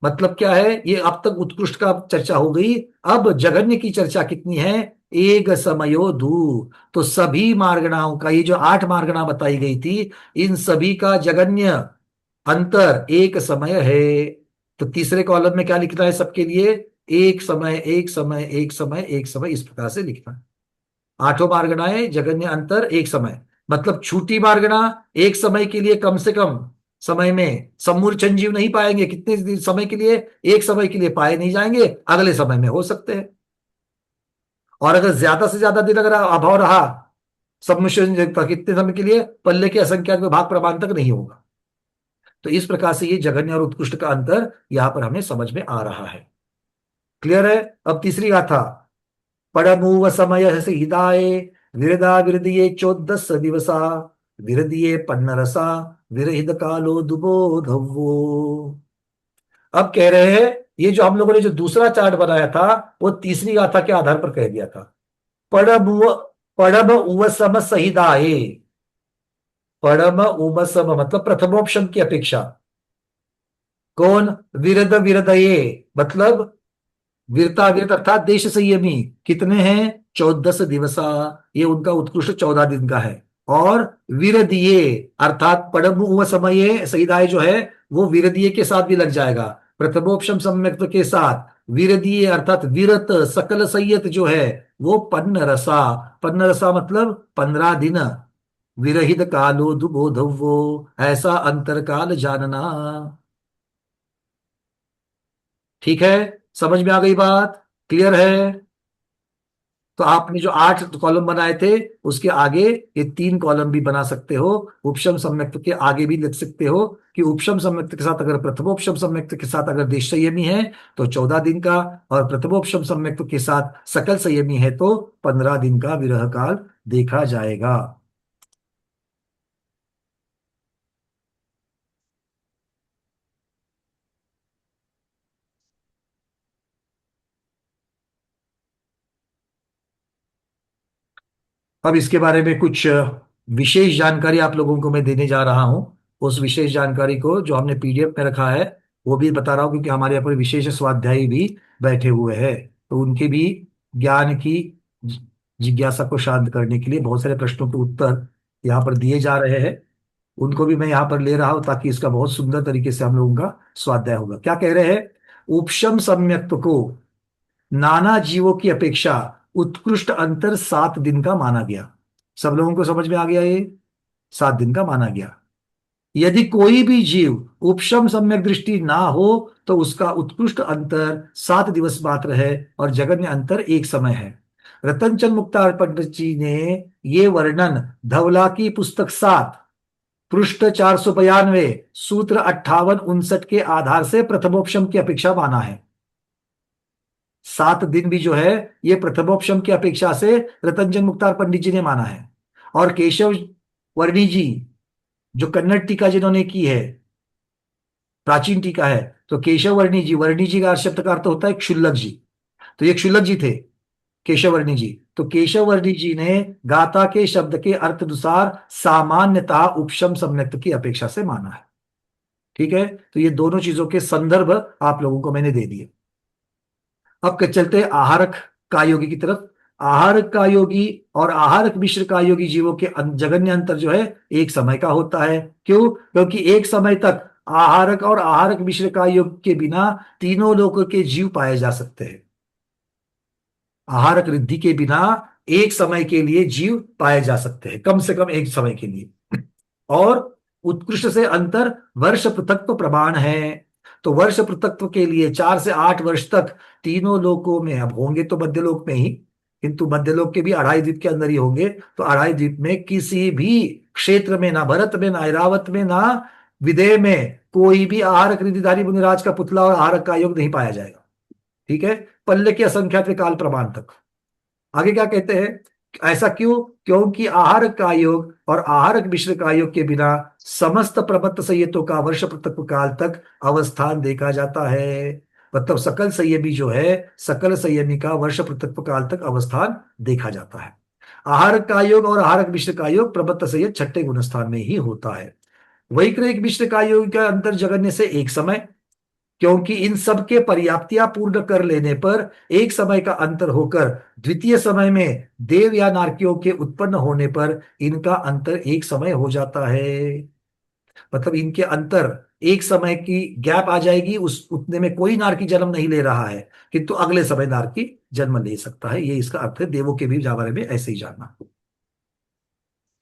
मतलब क्या है? ये अब तक उत्कृष्ट का चर्चा हो गई, अब जघन्य की चर्चा कितनी है? एक समयो दू। तो सभी मार्गणाओं का, ये जो 8 मार्गणा बताई गई थी, इन सभी का जघन्य अंतर एक समय है। तो तीसरे कॉलम में क्या लिखना है सबके लिए? एक समय, एक समय, एक समय, एक समय, इस प्रकार से लिखना है। 8 मार्गणाएं, जघन्य अंतर एक समय। मतलब छूटी मार्गणा एक समय के लिए कम से कम समय में सम्मूर्छन जीव नहीं पाएंगे। कितने समय के लिए? एक समय के लिए पाए नहीं जाएंगे, अगले समय में हो सकते हैं। और अगर ज्यादा से ज्यादा दिन अगर अभाव रहा सम्मूर्छन का, कितने समय के लिए? पल्ले के असंख्यात में भाग प्रमाण तक नहीं होगा। तो इस प्रकार से ये जघन्य और उत्कृष्ट का अंतर यहां पर हमें समझ में आ रहा है। क्लियर है? अब तीसरी गाथा, पड़मूव समय से हिदाए विरदा विरदिये 14 दिवसा विरदिये पन्नरसा विरहित कालो दुबोधवो। अब कह रहे हैं, ये जो हम लोगों ने जो दूसरा चार्ट बनाया था वो तीसरी गाथा के आधार पर कह दिया था। पड़ब उव सम सहिदाए, परम उमसम मतलब प्रथमोपशम की अपेक्षा। कौन? विरद विरदये मतलब वीरता वीरत अर्थात देश संयमी कितने हैं? 14 दिवसा, ये उनका उत्कृष्ट 14 दिन का है। और विरदिये अर्थात परम समय सईदाय जो है वो विरदिये के साथ भी लग जाएगा, प्रथमोपशम सम्यक्त के साथ। विरदिये अर्थात विरत सकल संयत जो है वो पन्न रसा, पन्न रसा मतलब 15 दिन। विरहित कालो दुबोधव्यो ऐसा अंतरकाल जानना। ठीक है, समझ में आ गई बात? क्लियर है? तो आपने जो 8 कॉलम बनाए थे उसके आगे ये 3 कॉलम भी बना सकते हो। उपशम सम्यक्त के आगे भी लिख सकते हो कि उपशम सम्यक्त के साथ अगर प्रथमोपशम सम्यक्त के साथ अगर देश संयमी है तो 14 दिन का, और प्रथमोपशम सम्यक्त के साथ सकल संयमी है तो 15 दिन का विरह काल देखा जाएगा। अब इसके बारे में कुछ विशेष जानकारी आप लोगों को मैं देने जा रहा हूं। उस विशेष जानकारी को जो हमने पीडीएफ में रखा है वो भी बता रहा हूं, क्योंकि हमारे यहाँ पर विशेष स्वाध्यायी भी बैठे हुए हैं, तो उनके भी ज्ञान की जिज्ञासा को शांत करने के लिए बहुत सारे प्रश्नों के उत्तर यहाँ पर दिए जा रहे हैं। उनको भी मैं यहाँ पर ले रहा हूं ताकि इसका बहुत सुंदर तरीके से हम लोगों का स्वाध्याय होगा। क्या कह रहे हैं? उपशम सम्यक्त को नाना जीवों की अपेक्षा उत्कृष्ट अंतर 7 दिन का माना गया। सब लोगों को समझ में आ गया? ये 7 दिन का माना गया। यदि कोई भी जीव उपशम सम्यक दृष्टि ना हो तो उसका उत्कृष्ट अंतर 7 दिवस मात्र है और जगन्य अंतर 1 समय है। रतनचंद मुक्तार पंडित जी ने ये वर्णन धवला की पुस्तक 7 पृष्ठ 492 सूत्र 58-59 के आधार से प्रथमोपशम की अपेक्षा माना है। 7 दिन भी जो है ये प्रथमोपशम की अपेक्षा से रतनचंद मुक्तार पंडित जी ने माना है। और केशव वर्णी जी जो कन्नड़ टीका जिन्होंने की है, प्राचीन टीका है, तो केशव वर्णी जी का शब्द का अर्थ होता है क्षुल्लक जी, तो ये क्षुल्लक जी थे केशव वर्णी जी। तो केशव वर्णी जी ने गाथा के शब्द के अर्थ अनुसार सामान्यतः उपशम सम्यक्त की अपेक्षा से माना है। ठीक है, तो ये दोनों चीजों के संदर्भ आप लोगों को मैंने दे दिए। अब चलते हैं आहारक कायोगी की तरफ। आहारक कायोगी और आहारक मिश्र कायोगी जीवों के जगन्य अंतर जो है 1 समय का होता है। क्यों? क्योंकि 1 समय तक आहारक और आहारक मिश्र कायोग के बिना तीनों लोकों के जीव पाए जा सकते हैं। आहारक रिद्धि के बिना 1 समय के लिए जीव पाए जा सकते हैं, कम से कम 1 समय के लिए। और उत्कृष्ट से अंतर वर्ष पृथक्त्व प्रमाण है। तो वर्ष पृथक्त्व के लिए 4 से 8 वर्ष तक तीनों लोकों में, अब होंगे तो मध्यलोक में ही, किंतु मध्यलोक के भी 2.5 द्वीप के अंदर ही होंगे, तो 2.5 द्वीप में किसी भी क्षेत्र में, ना भरत में, ना ऐरावत में, ना विदेह में कोई भी आहारक रिद्धिधारी मुनिराज का पुतला और आहारक का योग नहीं पाया जाएगा। ठीक है, पल्ले के असंख्यात काल प्रमाण तक। आगे क्या कहते हैं? ऐसा क्यों? क्योंकि आहारक का योग और आहारक मिश्र का योग के बिना समस्त प्रबत्त संयतों का वर्ष पृथक्त्व काल तक अवस्थान देखा जाता है। मतलब सकल संयमी जो है, सकल संयमी का वर्ष पृथक्त्व काल तक अवस्थान देखा जाता है। आहारक का योग और आहारक मिश्र का योग प्रबत्त संयत 6ठे गुणस्थान में ही होता है। वैक्रयिक मिश्र का योग का अंतर जगन्य से 1 समय, क्योंकि इन सब के पर्याप्तियां पूर्ण कर लेने पर 1 समय का अंतर होकर द्वितीय समय में देव या नारकियों के उत्पन्न होने पर इनका अंतर 1 समय हो जाता है। मतलब इनके अंतर 1 समय की गैप आ जाएगी, उस उतने में कोई नारकी जन्म नहीं ले रहा है, किंतु अगले समय नारकी जन्म ले सकता है। ये इसका अर्थ है। देवों के भी बारे में ऐसे ही जानना।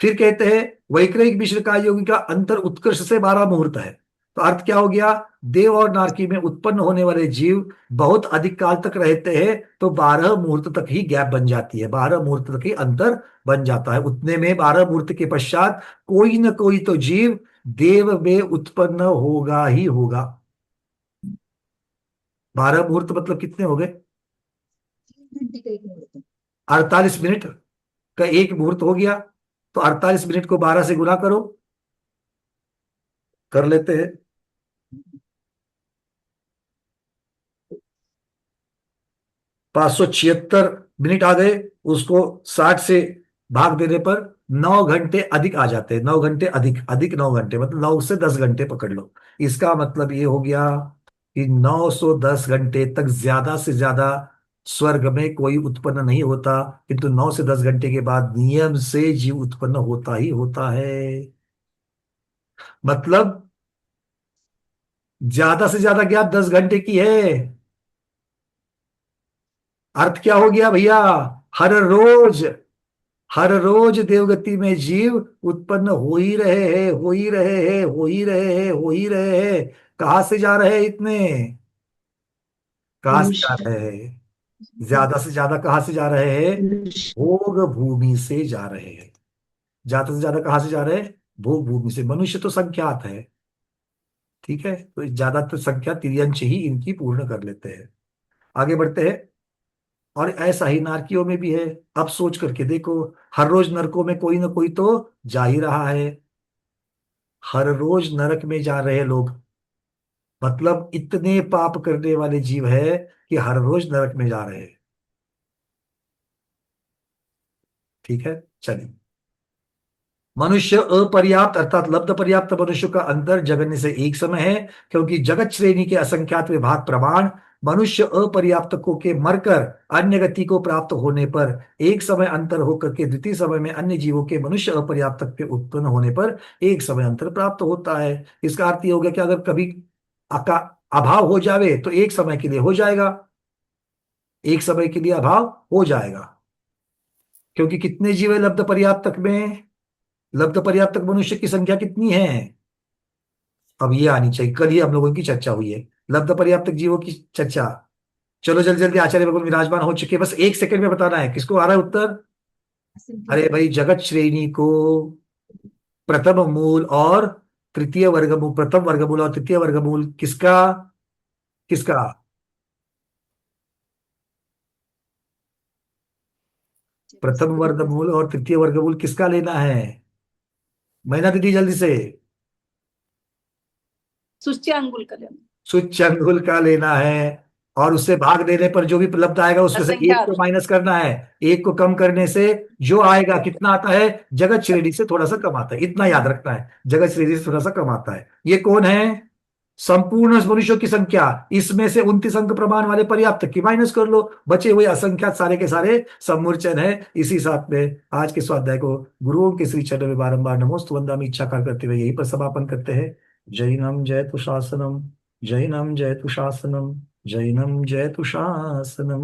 फिर कहते हैं वैक्रयिक मिश्र का योगी का अंतर उत्कर्ष से 12 मुहूर्त है। तो अर्थ क्या हो गया? देव और नारकी में उत्पन्न होने वाले जीव बहुत अधिक काल तक रहते हैं, तो 12 मुहूर्त तक ही गैप बन जाती है, 12 मुहूर्त तक ही अंतर बन जाता है। उतने में 12 मुहूर्त के पश्चात कोई न कोई तो जीव देव में उत्पन्न होगा ही होगा। 12 मुहूर्त मतलब कितने हो गए? 48 मिनट का 1 मुहूर्त हो गया, तो 48 मिनट को 12 से गुना करो, कर लेते हैं। 576 मिनट आ गए, उसको 60 से भाग देने पर 9 घंटे अधिक आ जाते हैं, 9 घंटे अधिक, अधिक 9 घंटे मतलब 9 से 10 घंटे पकड़ लो। इसका मतलब ये हो गया कि 910 घंटे तक ज्यादा से ज्यादा स्वर्ग में कोई उत्पन्न नहीं होता, किंतु 9 से 10 घंटे के बाद नियम से जीव उत्पन्न होता ही होता है। मतलब ज्यादा से ज्यादा गैप 10 घंटे की है। अर्थ क्या हो गया भैया? हर रोज, हर रोज देवगति में जीव उत्पन्न हो ही रहे हैं, हो ही रहे हैं, हो ही रहे हैं, हो ही रहे हैं। कहां से जा रहे हैं इतने? कहां से जा रहे हैं? ज्यादा से ज्यादा कहां से जा रहे हैं? भोग भूमि से जा रहे हैं। ज्यादा से ज्यादा कहां से जा रहे हैं? भोग भूमि से। मनुष्य तो संख्यात है, ठीक है, तो ज्यादातर संख्या तिर्यंश ही इनकी पूर्ण कर लेते हैं। आगे बढ़ते हैं। और ऐसा ही नारकियों में भी है। अब सोच करके देखो, हर रोज नरकों में कोई ना कोई तो जा ही रहा है। हर रोज नरक में जा रहे लोग, मतलब इतने पाप करने वाले जीव है कि हर रोज नरक में जा रहे हैं। ठीक है, चलिए। मनुष्य अपर्याप्त अर्थात लब्ध पर्याप्त मनुष्य का अंतर जगन्य से एक समय है, क्योंकि जगत श्रेणी के असंख्यात विभाग प्रमाण मनुष्य अपर्याप्त को के मरकर अन्य गति को प्राप्त होने पर एक समय अंतर होकर के द्वितीय समय में अन्य जीवों के मनुष्य अपर्याप्त के उत्पन्न होने पर एक समय अंतर प्राप्त होता है। इसका अर्थ ये हो गया कि अगर कभी का अभाव हो जावे तो एक समय के लिए हो जाएगा, एक समय के लिए अभाव हो जाएगा। क्योंकि कितने जीव है लब्ध पर्याप्तक में? लब्ध पर्याप्तक मनुष्य की संख्या कितनी है? अब ये आनी चाहिए, कल ही हम लोगों की चर्चा हुई है लब्ध पर्याप्तक जीवों की चर्चा। चलो जल्दी जल्दी, आचार्य भगवान विराजमान हो चुके हैं, बस 1 सेकंड में बताना है किसको आ रहा है उत्तर। अरे भाई, जगत श्रेणी को प्रथम मूल और तृतीय वर्गमूल, प्रथम वर्गमूल और तृतीय वर्गमूल किसका? किसका? प्रथम वर्गमूल और तृतीय वर्गमूल किसका लेना है? मैना दीदी जल्दी से। सूच्यांगुल का लेना। सूच्यंगुल का लेना है, और उससे भाग देने पर जो भी उपलब्ध आएगा उसमें से एक को माइनस करना है। एक को कम करने से जो आएगा कितना आता है? जगत श्रेणी से थोड़ा सा कम आता है, इतना याद रखना है, जगत श्रेणी से थोड़ा सा कम आता है। ये कौन है? संपूर्ण मनुष्यों की संख्या, इसमें से 29 अंक प्रमाण वाले पर्याप्त की माइनस कर लो, बचे हुए असंख्यात सारे के सारे समूर्चन है। इसी साथ में आज के स्वाध्याय को गुरुओं के श्री चरण में बारंबार नमोस्तु वंदामि इच्छाकार करते हुए यहीं पर समापन करते हैं। जैनम जयतु शासनम, जैनम जयतु शासनम, जैनम जयतु शासनम।